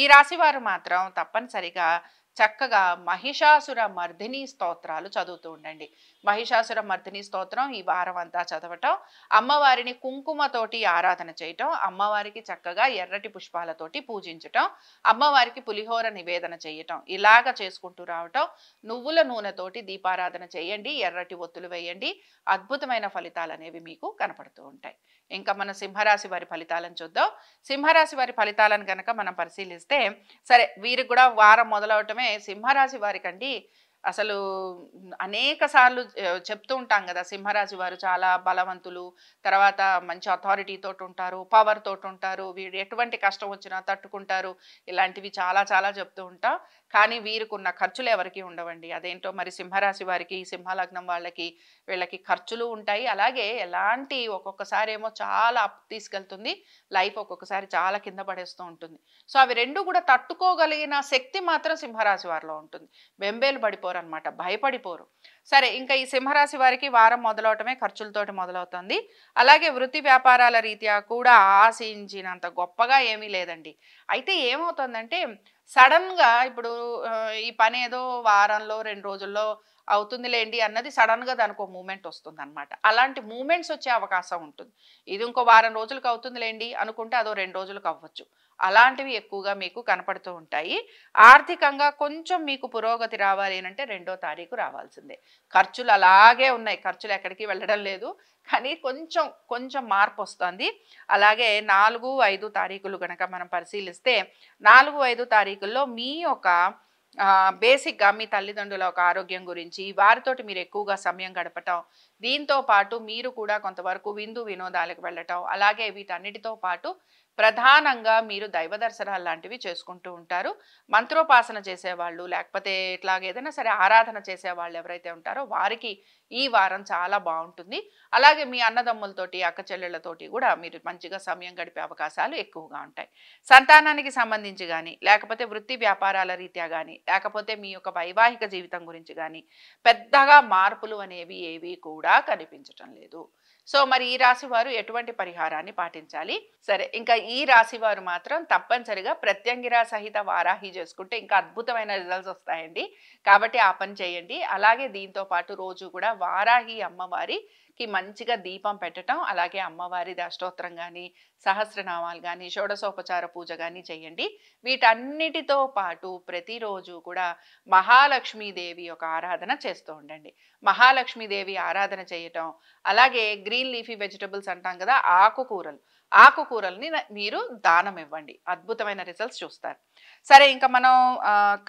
ఈ రాశి వారు మాత్రం తప్పనిసరిగా చక్కగా మహిషాసుర మర్దిని స్తోత్రాలు చదువుతూ ఉండండి. మహిషాసుర మర్దిని స్తోత్రం ఈ వారం అంతా చదవటం, అమ్మవారిని కుంకుమతోటి ఆరాధన చేయటం, అమ్మవారికి చక్కగా ఎర్రటి పుష్పాలతోటి పూజించటం, అమ్మవారికి పులిహోర నివేదన చేయటం, ఇలాగ చేసుకుంటూ రావటం, నువ్వుల నూనెతోటి దీపారాధన చేయండి, ఎర్రటి ఒత్తులు వేయండి. అద్భుతమైన ఫలితాలు అనేవి మీకు కనపడుతూ ఉంటాయి. ఇంకా మన సింహరాశి వారి ఫలితాలను చూద్దాం. సింహరాశి వారి ఫలితాలను కనుక మనం పరిశీలిస్తే, సరే వీరికి కూడా వారం మొదలవటమే సింహరాశి వారికండి అసలు అనేక సార్లు చెప్తూ ఉంటాం కదా, సింహరాశి వారు చాలా బలవంతులు, తర్వాత మంచి అథారిటీ తోటి ఉంటారు, పవర్ తోటి ఉంటారు, వీడు ఎటువంటి కష్టం వచ్చినా తట్టుకుంటారు, ఇలాంటివి చాలా చాలా చెప్తూ ఉంటాం. కానీ వీరికున్న ఖర్చులు ఎవరికి ఉండవండి. అదేంటో మరి సింహరాశి వారికి, సింహలగ్నం వాళ్ళకి, వీళ్ళకి ఖర్చులు ఉంటాయి. అలాగే ఎలాంటి ఒక్కొక్కసారి ఏమో చాలా అప్ తీసుకెళ్తుంది లైఫ్, ఒక్కొక్కసారి చాలా కింద పడేస్తూ ఉంటుంది. సో అవి రెండు కూడా తట్టుకోగలిగిన శక్తి మాత్రం సింహరాశి వారిలో ఉంటుంది. బెంబేలు పడిపోరు అనమాట, భయపడిపోరు. సరే, ఇంకా ఈ సింహరాశి వారికి వారం మొదలవటమే ఖర్చులతోటి మొదలవుతుంది. అలాగే వృత్తి వ్యాపారాల రీత్యా కూడా ఆశించినంత గొప్పగా ఏమీ లేదండి. అయితే ఏమవుతుందంటే సడన్గా ఇప్పుడు ఈ పని ఏదో వారంలో 2 రోజుల్లో అవుతుందిలేండి అన్నది సడన్గా దానికి ఒక మూమెంట్ వస్తుంది అనమాట. అలాంటి మూమెంట్స్ వచ్చే అవకాశం ఉంటుంది. ఇది ఇంకో వారం రోజులకు అవుతుందిలేండి అనుకుంటే అదో 2 రోజులకు అవ్వచ్చు. అలాంటివి ఎక్కువగా మీకు కనపడుతూ ఉంటాయి. ఆర్థికంగా కొంచెం మీకు పురోగతి రావాలి అంటే 2వ తారీఖు రావాల్సిందే. ఖర్చులు అలాగే ఉన్నాయి, ఖర్చులు ఎక్కడికి వెళ్ళడం లేదు, కానీ కొంచెం కొంచెం మార్పు వస్తుంది. అలాగే 4, 5 తారీఖులు కనుక మనం పరిశీలిస్తే 4, 5 తారీఖుల్లో మీ యొక్క బేసిక్గా మీ తల్లిదండ్రుల ఒక ఆరోగ్యం గురించి వారితోటి మీరు ఎక్కువగా సమయం గడపటం, దీంతో పాటు మీరు కూడా కొంతవరకు విందు వినోదాలకు వెళ్ళటం, అలాగే వీటన్నిటితో పాటు ప్రధానంగా మీరు దైవ దర్శనాలు లాంటివి చేసుకుంటూ ఉంటారు. మంత్రోపాసన చేసేవాళ్ళు, లేకపోతే ఇట్లాగ ఏదైనా సరే ఆరాధన చేసేవాళ్ళు ఎవరైతే ఉంటారో వారికి ఈ వారం చాలా బాగుంటుంది. అలాగే మీ అన్నదమ్ములతోటి, అక్క చెల్లెళ్ళతోటి కూడా మీరు మంచిగా సమయం గడిపే అవకాశాలు ఎక్కువగా ఉంటాయి. సంతానానికి సంబంధించి కానీ, లేకపోతే వృత్తి వ్యాపారాల రీత్యా కానీ, లేకపోతే మీ యొక్క వైవాహిక జీవితం గురించి కానీ పెద్దగా మార్పులు అనేవి ఏవి కూడా కనిపించటం లేదు. సో మరి ఈ రాశి వారు ఎటువంటి పరిహారాన్ని పాటించాలి? సరే, ఇంకా ఈ రాశి వారు మాత్రం తప్పనిసరిగా ప్రత్యంగిరా సహిత వారాహి చేసుకుంటే ఇంకా అద్భుతమైన రిజల్ట్స్ వస్తాయండి. కాబట్టి ఆ పని చేయండి. అలాగే దీంతో పాటు రోజు కూడా వారాహి అమ్మవారికి మంచిగా దీపం పెట్టడం, అలాగే అమ్మవారి అష్టోత్తరం గాని, సహస్రనామాలు గాని, షోడశోపచార పూజ గాని చేయండి. వీటన్నిటితో పాటు ప్రతిరోజు కూడా మహాలక్ష్మీదేవి యొక్క ఆరాధన చేస్తూ ఉండండి. మహాలక్ష్మీదేవి ఆరాధన చేయటం, అలాగే గ్రీన్ లీఫీ వెజిటబుల్స్ అంటాం కదా, ఆకుకూరల్ని మీరు దానం ఇవ్వండి. అద్భుతమైన రిజల్ట్స్ చూస్తారు. సరే, ఇంకా మనం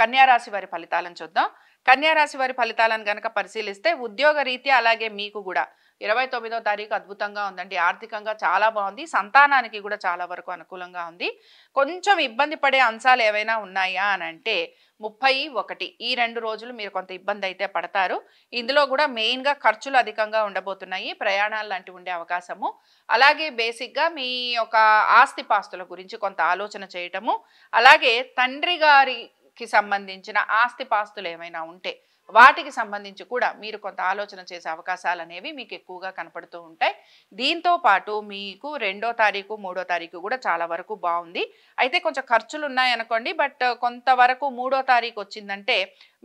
కన్యా రాశి వారి ఫలితాలను చూద్దాం. కన్యా రాశి వారి ఫలితాలను గనక పరిశీలిస్తే ఉద్యోగ రీత్యా అలాగే మీకు కూడా 29వ తారీఖు అద్భుతంగా ఉందండి. ఆర్థికంగా చాలా బాగుంది. సంతానానికి కూడా చాలా వరకు అనుకూలంగా ఉంది. కొంచెం ఇబ్బంది పడే అంశాలు ఏవైనా ఉన్నాయా అని అంటే 31 ఈ 2 రోజులు మీరు కొంత ఇబ్బంది అయితే పడతారు. ఇందులో కూడా మెయిన్గా ఖర్చులు అధికంగా ఉండబోతున్నాయి. ప్రయాణాలు లాంటివి ఉండే అవకాశము, అలాగే బేసిక్గా మీ యొక్క ఆస్తిపాస్తుల గురించి కొంత ఆలోచన చేయటము, అలాగే తండ్రి గారికి సంబంధించిన ఆస్తిపాస్తులు ఏమైనా ఉంటే వాటికి సంబంధించి కూడా మీరు కొంత ఆలోచన చేసే అవకాశాలు అనేవి మీకు ఎక్కువగా కనపడుతూ ఉంటాయి. దీంతో పాటు మీకు 2వ తారీఖు 3వ తారీఖు కూడా చాలా వరకు బాగుంది. అయితే కొంచెం ఖర్చులు ఉన్నాయనుకోండి, బట్ కొంతవరకు 3వ తారీఖు వచ్చిందంటే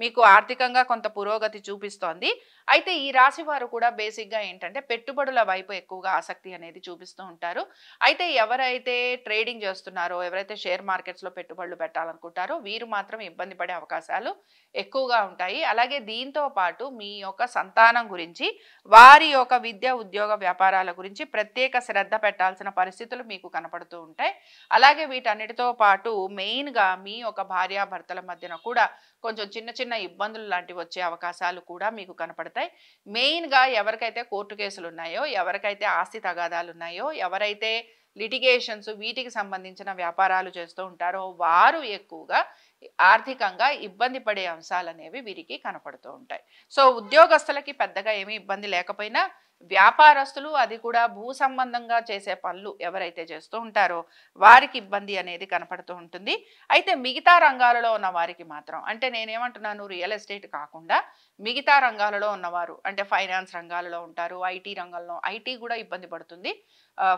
మీకు ఆర్థికంగా కొంత పురోగతి చూపిస్తోంది. అయితే ఈ రాశి వారు కూడా బేసిక్గా ఏంటంటే పెట్టుబడుల వైపు ఎక్కువగా ఆసక్తి అనేది చూపిస్తూ ఉంటారు. అయితే ఎవరైతే ట్రేడింగ్ చేస్తున్నారో, ఎవరైతే షేర్ మార్కెట్స్లో పెట్టుబడులు పెట్టాలనుకుంటారో వీరు మాత్రం ఇబ్బంది పడే అవకాశాలు ఎక్కువగా ఉంటాయి. అలాగే దీంతో పాటు మీ యొక్క సంతానం గురించి, వారి యొక్క విద్య, ఉద్యోగ, వ్యాపారాల గురించి ప్రత్యేక శ్రద్ధ పెట్టాల్సిన పరిస్థితులు మీకు కనపడుతూ ఉంటాయి. అలాగే వీటన్నిటితో పాటు మెయిన్గా మీ యొక్క భార్యాభర్తల మధ్యన కూడా కొంచెం చిన్న చిన్న ఇబ్బందులు లాంటివి వచ్చే అవకాశాలు కూడా మీకు కనపడతాయి. మెయిన్గా ఎవరికైతే కోర్టు కేసులు ఉన్నాయో, ఎవరికైతే ఆస్తి తగాదాలు ఉన్నాయో, ఎవరైతే లిటిగేషన్స్ వీటికి సంబంధించిన వ్యాపారాలు చేస్తూ ఉంటారో వారు ఎక్కువగా ఆర్థికంగా ఇబ్బంది పడే అంశాలు అనేవి వీరికి కనపడుతూ ఉంటాయి. సో ఉద్యోగస్తులకి పెద్దగా ఏమీ ఇబ్బంది లేకపోయినా వ్యాపారస్తులు, అది కూడా భూ సంబంధంగా చేసే పనులు ఎవరైతే చేస్తూ ఉంటారో వారికి ఇబ్బంది అనేది కనపడుతూ ఉంటుంది. అయితే మిగతా రంగాలలో ఉన్న వారికి మాత్రం, అంటే నేనేమంటున్నాను, రియల్ ఎస్టేట్ కాకుండా మిగతా రంగాలలో ఉన్నవారు, అంటే ఫైనాన్స్ రంగాలలో ఉంటారు, ఐటీ రంగంలో, ఐటీ కూడా ఇబ్బంది పడుతుంది,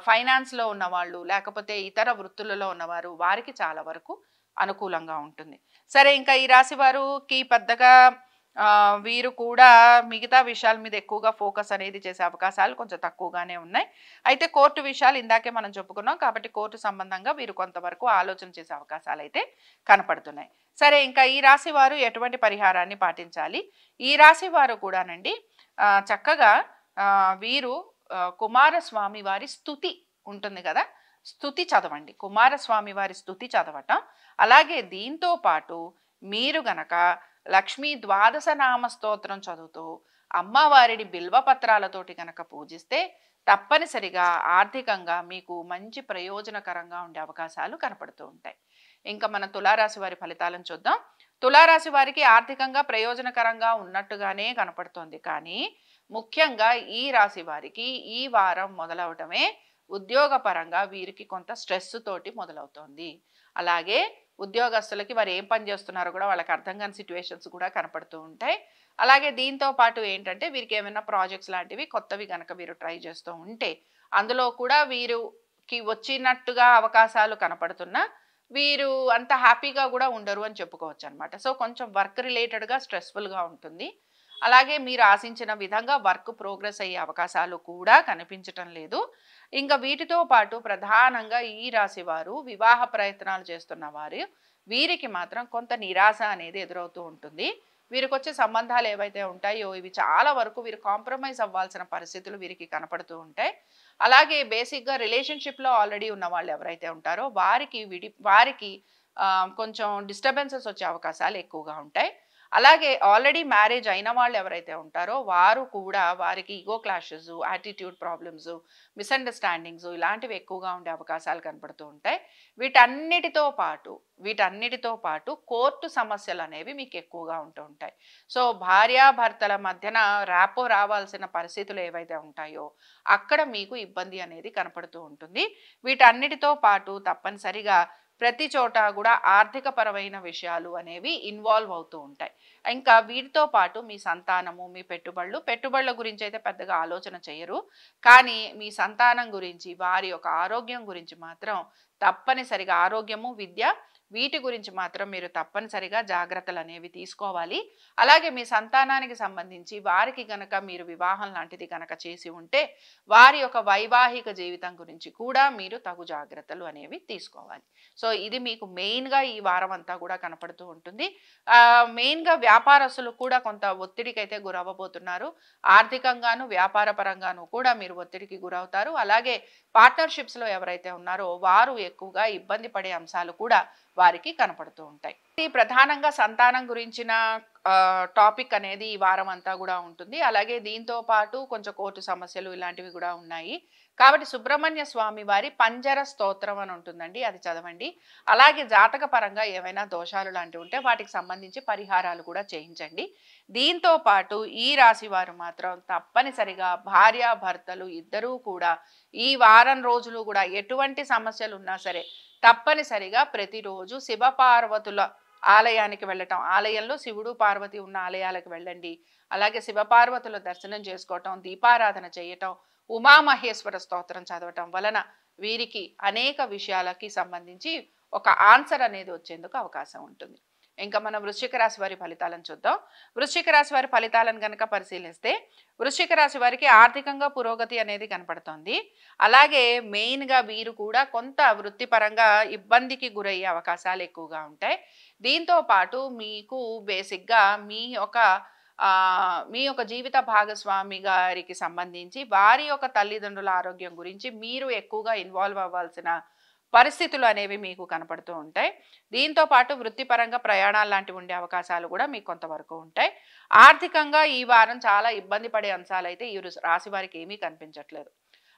ఫైనాన్స్లో ఉన్నవాళ్ళు, లేకపోతే ఇతర వృత్తులలో ఉన్నవారు, వారికి చాలా వరకు అనుకూలంగా ఉంటుంది. సరే, ఇంకా ఈ రాశి వారికి పెద్దగా వీరు కూడా మిగతా విషయాల మీద ఎక్కువగా ఫోకస్ అనేది చేసే అవకాశాలు కొంచెం తక్కువగానే ఉన్నాయి. అయితే కోర్టు విషయాలు ఇందాకే మనం చెప్పుకున్నాం కాబట్టి కోర్టు సంబంధంగా వీరు కొంతవరకు ఆలోచన చేసే అవకాశాలు అయితే కనపడుతున్నాయి. సరే, ఇంకా ఈ రాశి వారు ఎటువంటి పరిహారాన్ని పాటించాలి? ఈ రాశి వారు కూడానండి చక్కగా వీరు కుమారస్వామి వారి స్తుతి ఉంటుంది కదా, స్తుతి చదవండి. కుమారస్వామి వారి స్తుతి చదవటం, అలాగే దీంతో పాటు మీరు గనక లక్ష్మీ ద్వాదశ నామ స్తోత్రం చదువుతూ అమ్మవారిని బిల్వపత్రాలతోటి గనక పూజిస్తే తప్పనిసరిగా ఆర్థికంగా మీకు మంచి ప్రయోజనకరంగా ఉండే అవకాశాలు కనపడుతూ ఉంటాయి. ఇంకా మన తులారాశి వారి ఫలితాలను చూద్దాం. తులారాశి వారికి ఆర్థికంగా ప్రయోజనకరంగా ఉన్నట్టుగానే కనపడుతోంది, కానీ ముఖ్యంగా ఈ రాశి వారికి ఈ వారం మొదలవటమే ఉద్యోగపరంగా వీరికి కొంత స్ట్రెస్ తోటి మొదలవుతోంది. అలాగే ఉద్యోగస్తులకి వారు ఏం పని చేస్తున్నారో కూడా వాళ్ళకి అర్థం కాని సిచ్యువేషన్స్ కూడా కనపడుతూ ఉంటాయి. అలాగే దీంతో పాటు ఏంటంటే వీరికి ఏమైనా ప్రాజెక్ట్స్ లాంటివి కొత్తవి కనుక వీరు ట్రై చేస్తూ ఉంటే అందులో కూడా వీరికి వచ్చినట్టుగా అవకాశాలు కనపడుతున్నా వీరు అంత హ్యాపీగా కూడా ఉండరు అని చెప్పుకోవచ్చు అనమాట. సో కొంచెం వర్క్ రిలేటెడ్గా స్ట్రెస్ఫుల్గా ఉంటుంది. అలాగే మీరు ఆశించిన విధంగా వర్క్ ప్రోగ్రెస్ అయ్యే అవకాశాలు కూడా కనిపించటం లేదు. ఇంకా వీటితో పాటు ప్రధానంగా ఈ రాశి వారు వివాహ ప్రయత్నాలు చేస్తున్న వారు, వీరికి మాత్రం కొంత నిరాశ అనేది ఎదురవుతూ ఉంటుంది. వీరికి వచ్చే సంబంధాలు ఏవైతే ఉంటాయో ఇవి చాలా వరకు వీరు కాంప్రమైజ్ అవ్వాల్సిన పరిస్థితులు వీరికి కనపడుతూ ఉంటాయి. అలాగే బేసిక్గా రిలేషన్షిప్లో ఆల్రెడీ ఉన్న వాళ్ళు ఎవరైతే ఉంటారో వారికి కొంచెం డిస్టర్బెన్సెస్ వచ్చే అవకాశాలు ఎక్కువగా ఉంటాయి. అలాగే ఆల్రెడీ మ్యారేజ్ అయిన వాళ్ళు ఎవరైతే ఉంటారో వారు కూడా వారికి ego clashes, attitude problems, misunderstandings ఇలాంటివి ఎక్కువగా ఉండే అవకాశాలు కనపడుతూ ఉంటాయి. వీటన్నిటితో పాటు కోర్టు సమస్యలు అనేవి మీకు ఎక్కువగా ఉంటూ ఉంటాయి. సో భార్యాభర్తల మధ్యన ర్యాపో రావాల్సిన పరిస్థితులు ఏవైతే ఉంటాయో అక్కడ మీకు ఇబ్బంది అనేది కనపడుతూ ఉంటుంది. వీటన్నిటితో పాటు తప్పనిసరిగా ప్రతి చోట కూడా ఆర్థిక పరమైన విషయాలు అనేవి ఇన్వాల్వ్ అవుతూ ఉంటాయి. ఇంకా వీటితో పాటు మీ సంతానము, మీ పెట్టుబడుల గురించి అయితే పెద్దగా ఆలోచన చేయరు, కానీ మీ సంతానం గురించి, వారి యొక్క ఆరోగ్యం గురించి మాత్రం తప్పనిసరిగా, ఆరోగ్యము, విద్య, వీటి గురించి మాత్రం మీరు తప్పనిసరిగా జాగ్రత్తలు అనేవి తీసుకోవాలి. అలాగే మీ సంతానానికి సంబంధించి వారికి గనక మీరు వివాహం లాంటిది గనక చేసి ఉంటే వారి యొక్క వైవాహిక జీవితం గురించి కూడా మీరు తగు జాగ్రత్తలు అనేవి తీసుకోవాలి. సో ఇది మీకు మెయిన్గా ఈ వారం అంతా కూడా కనపడుతూ ఉంటుంది. మెయిన్గా వ్యాపారస్తులు కూడా కొంత ఒత్తిడికి అయితే గురవ్వబోతున్నారు. ఆర్థికంగాను వ్యాపార పరంగాను కూడా మీరు ఒత్తిడికి గురవుతారు. అలాగే పార్ట్నర్షిప్స్లో ఎవరైతే ఉన్నారో వారు ఎక్కువగా ఇబ్బంది పడే అంశాలు కూడా వారికి కనపడుతూ ఉంటాయి. ఈ ప్రధానంగా సంతానం గురించిన టాపిక్ అనేది ఈ వారం అంతా కూడా ఉంటుంది. అలాగే దీంతో పాటు కొంచెం కోర్టు సమస్యలు ఇలాంటివి కూడా ఉన్నాయి. కాబట్టి సుబ్రహ్మణ్య స్వామి వారి పంజర స్తోత్రం అని ఉంటుందండి, అది చదవండి. అలాగే జాతక పరంగా ఏవైనా దోషాలు లాంటివి ఉంటే వాటికి సంబంధించి పరిహారాలు కూడా చేయించండి. దీంతో పాటు ఈ రాశి వారు మాత్రం తప్పనిసరిగా భార్యాభర్తలు ఇద్దరూ కూడా ఈ వారం రోజులు కూడా ఎటువంటి సమస్యలు ఉన్నా సరే తప్పనిసరిగా ప్రతిరోజు శివపార్వతుల ఆలయానికి వెళ్ళటం, ఆలయంలో శివుడు పార్వతి ఉన్న ఆలయాలకు వెళ్ళండి. అలాగే శివపార్వతుల దర్శనం చేసుకోవటం, దీపారాధన చేయటం, ఉమామహేశ్వర స్తోత్రం చదవటం వలన వీరికి అనేక విషయాలకి సంబంధించి ఒక ఆన్సర్ అనేది వచ్చేందుకు అవకాశం ఉంటుంది. ఇంకా మనం వృశ్చిక రాశి వారి ఫలితాలను చూద్దాం. వృశ్చిక రాశి వారి ఫలితాలను కనుక పరిశీలిస్తే వృశ్చిక రాశి వారికి ఆర్థికంగా పురోగతి అనేది కనపడుతోంది. అలాగే మెయిన్గా వీరు కూడా కొంత వృత్తిపరంగా ఇబ్బందికి గురయ్యే అవకాశాలు ఎక్కువగా ఉంటాయి. దీంతో పాటు మీకు బేసిక్గా మీ యొక్క జీవిత భాగస్వామి గారికి సంబంధించి వారి యొక్క తల్లిదండ్రుల ఆరోగ్యం గురించి మీరు ఎక్కువగా ఇన్వాల్వ్ అవ్వాల్సిన పరిస్థితులు అనేవి మీకు కనపడుతూ ఉంటాయి. దీంతో పాటు వృత్తిపరంగా ప్రయాణాలు లాంటివి ఉండే అవకాశాలు కూడా మీకు కొంతవరకు ఉంటాయి. ఆర్థికంగా ఈ వారం చాలా ఇబ్బంది పడే అంశాలు అయితే ఈ రాశి వారికి ఏమీ కనిపించట్లేదు.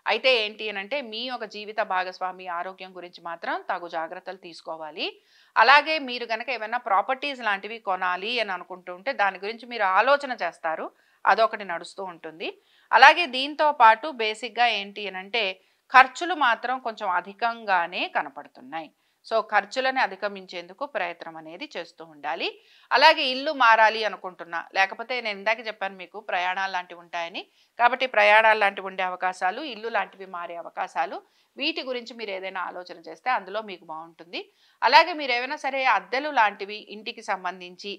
అయితే ఏంటి అనంటే మీ యొక్క జీవిత భాగస్వామి ఆరోగ్యం గురించి మాత్రం తగు జాగ్రత్తలు తీసుకోవాలి. అలాగే మీరు కనుక ఏమైనా ప్రాపర్టీస్ లాంటివి కొనాలి అని అనుకుంటూ ఉంటే దాని గురించి మీరు ఆలోచన చేస్తారు, అదొకటి నడుస్తూ ఉంటుంది. అలాగే దీంతో పాటు బేసిక్గా ఏంటి అనంటే ఖర్చులు మాత్రం కొంచెం అధికంగానే కనపడుతున్నాయి. సో ఖర్చులను అధిగమించేందుకు ప్రయత్నం అనేది చేస్తూ ఉండాలి. అలాగే ఇల్లు మారాలి అనుకుంటున్నా, లేకపోతే నేను ఇందాక చెప్పాను మీకు ప్రయాణాలు లాంటివి ఉంటాయని, కాబట్టి ప్రయాణాలు లాంటివి ఉండే అవకాశాలు, ఇల్లు లాంటివి మారే అవకాశాలు, వీటి గురించి మీరు ఏదైనా ఆలోచన చేస్తే అందులో మీకు బాగుంటుంది. అలాగే మీరు ఏమైనా సరే అద్దెలు లాంటివి ఇంటికి సంబంధించి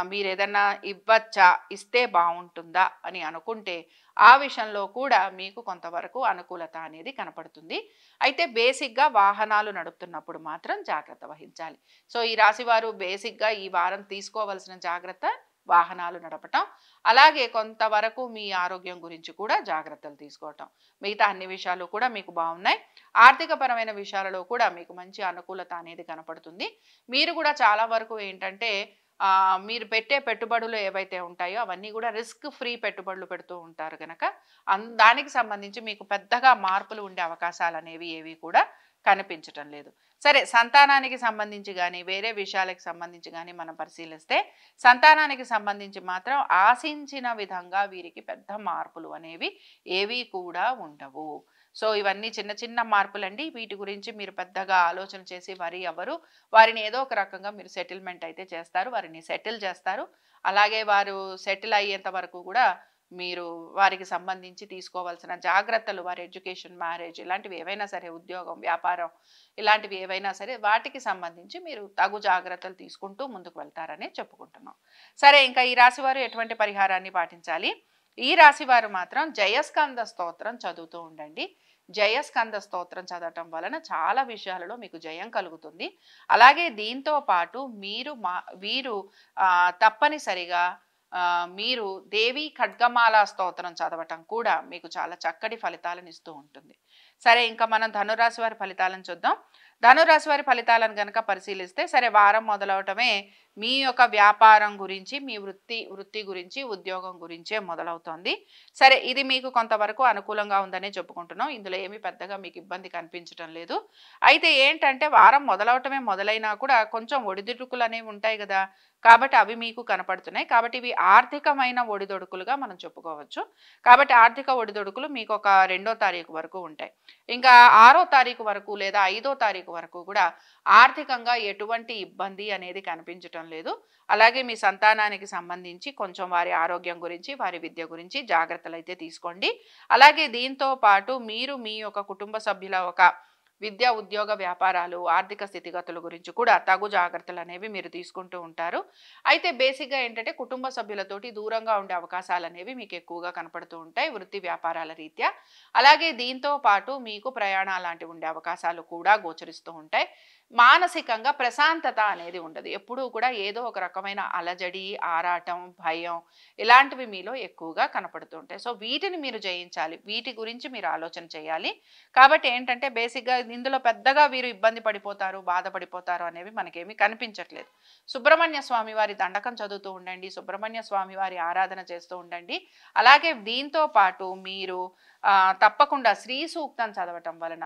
మీరు ఏదన్నా ఇవ్వచ్చా, ఇస్తే బాగుంటుందా అని అనుకుంటే ఆ విషయంలో కూడా మీకు కొంతవరకు అనుకూలత అనేది కనపడుతుంది. అయితే బేసిక్గా వాహనాలు నడుపుతున్నప్పుడు మాత్రం జాగ్రత్త వహించాలి. సో ఈ రాశి వారు బేసిక్గా ఈ వారం తీసుకోవాల్సిన జాగ్రత్త వాహనాలు నడపటం, అలాగే కొంతవరకు మీ ఆరోగ్యం గురించి కూడా జాగ్రత్తలు తీసుకోవటం. మిగతా అన్ని విషయాలు కూడా మీకు బాగున్నాయి. ఆర్థిక పరమైన విషయాలలో కూడా మీకు మంచి అనుకూలత అనేది కనపడుతుంది. మీరు కూడా చాలా వరకు ఏంటంటే మీరు పెట్టే పెట్టుబడులు ఏవైతే ఉంటాయో అవన్నీ కూడా రిస్క్ ఫ్రీ పెట్టుబడులు పెడుతూ ఉంటారు కనుక దానికి సంబంధించి మీకు పెద్దగా మార్పులు ఉండే అవకాశాలు అనేవి ఏవి కూడా కనిపించటం లేదు. సరే, సంతానానికి సంబంధించి కానీ వేరే విషయాలకు సంబంధించి కానీ మనం పరిశీలిస్తే సంతానానికి సంబంధించి మాత్రం ఆశించిన విధంగా వీరికి పెద్ద మార్పులు అనేవి ఏవి కూడా ఉండవు. సో ఇవన్నీ చిన్న చిన్న మార్పులండి. వీటి గురించి మీరు పెద్దగా ఆలోచన చేసి వరి అవ్వరు. వారిని ఏదో ఒక రకంగా మీరు సెటిల్మెంట్ అయితే చేస్తారు, వారిని సెటిల్ చేస్తారు. అలాగే వారు సెటిల్ అయ్యేంత వరకు కూడా మీరు వారికి సంబంధించి తీసుకోవాల్సిన జాగ్రత్తలు, వారి ఎడ్యుకేషన్, మ్యారేజ్ ఇలాంటివి ఏవైనా సరే, ఉద్యోగం, వ్యాపారం ఇలాంటివి ఏవైనా సరే వాటికి సంబంధించి మీరు తగు జాగ్రత్తలు తీసుకుంటూ ముందుకు వెళ్తారని చెప్పుకుంటున్నాం. సరే, ఇంకా ఈ రాశి వారు ఎటువంటి పరిహారాన్ని పాటించాలి? ఈ రాశి వారు మాత్రం జయస్కంద స్తోత్రం చదువుతూ ఉండండి. జయస్కంద స్తోత్రం చదవటం వలన చాలా విషయాలలో మీకు జయం కలుగుతుంది. అలాగే దీంతో పాటు వీరు తప్పనిసరిగా మీరు దేవి ఖడ్గమాల స్తోత్రం చదవటం కూడా మీకు చాలా చక్కటి ఫలితాలను ఇస్తూ ఉంటుంది. సరే, ఇంకా మనం ధనురాశి వారి ఫలితాలను చూద్దాం. ధనురాశి వారి ఫలితాలను కనుక పరిశీలిస్తే సరే, వారం మొదలవటమే మీ యొక్క వ్యాపారం గురించి, మీ వృత్తి గురించి, ఉద్యోగం గురించే మొదలవుతోంది. సరే, ఇది మీకు కొంతవరకు అనుకూలంగా ఉందనే చెప్పుకుంటున్నాం. ఇందులో ఏమీ పెద్దగా మీకు ఇబ్బంది కనిపించడం లేదు. అయితే ఏంటంటే వారం మొదలవటమే మొదలైనా కూడా కొంచెం ఒడిదుడుకులు అనేవి ఉంటాయి కదా, కాబట్టి అవి మీకు కనపడుతున్నాయి. కాబట్టి ఇవి ఆర్థికమైన ఒడిదొడుకులుగా మనం చెప్పుకోవచ్చు. కాబట్టి ఆర్థిక ఒడిదొడుకులు మీకు ఒక 2వ తారీఖు వరకు ఉంటాయి. ఇంకా 6వ తారీఖు వరకు లేదా 5వ తారీఖు వరకు కూడా ఆర్థికంగా ఎటువంటి ఇబ్బంది అనేది కనిపించటం లేదు. అలాగే మీ సంతానానికి సంబంధించి కొంచెం వారి ఆరోగ్యం గురించి, వారి విద్య గురించి జాగ్రత్తలు అయితే తీసుకోండి. అలాగే దీంతో పాటు మీరు మీ యొక్క కుటుంబ సభ్యుల ఒక విద్య, ఉద్యోగ, వ్యాపారాలు, ఆర్థిక స్థితిగతుల గురించి కూడా తగు జాగ్రత్తలు అనేవి మీరు తీసుకుంటూ ఉంటారు. అయితే బేసిక్‌గా ఏంటంటే కుటుంబ సభ్యులతోటి దూరంగా ఉండే అవకాశాలనేవి మీకు ఎక్కువగా కనపడుతూ ఉంటాయి వృత్తి వ్యాపారాల రీత్యా. అలాగే దీంతో పాటు మీకు ప్రయాణాలాంటివి ఉండే అవకాశాలు కూడా గోచరిస్తూ ఉంటాయి. మానసికంగా ప్రశాంతత అనేది ఉండదు. ఎప్పుడూ కూడా ఏదో ఒక రకమైన అలజడి, ఆరాటం, భయం ఇలాంటివి మీలో ఎక్కువగా కనపడుతూ ఉంటాయి. సో వీటిని మీరు జయించాలి. వీటి గురించి మీరు ఆలోచన చేయాలి. కాబట్టి ఏంటంటే బేసిక్‌గా ఇందులో పెద్దగా వీరు ఇబ్బంది పడిపోతారు, బాధపడిపోతారు అనేవి మనకేమీ కనిపించట్లేదు. సుబ్రహ్మణ్య స్వామి వారి దండకం చదువుతూ ఉండండి. సుబ్రహ్మణ్య స్వామి వారి ఆరాధన చేస్తూ ఉండండి. అలాగే దీంతో పాటు మీరు తప్పకుండా శ్రీ సూక్తం చదవటం వలన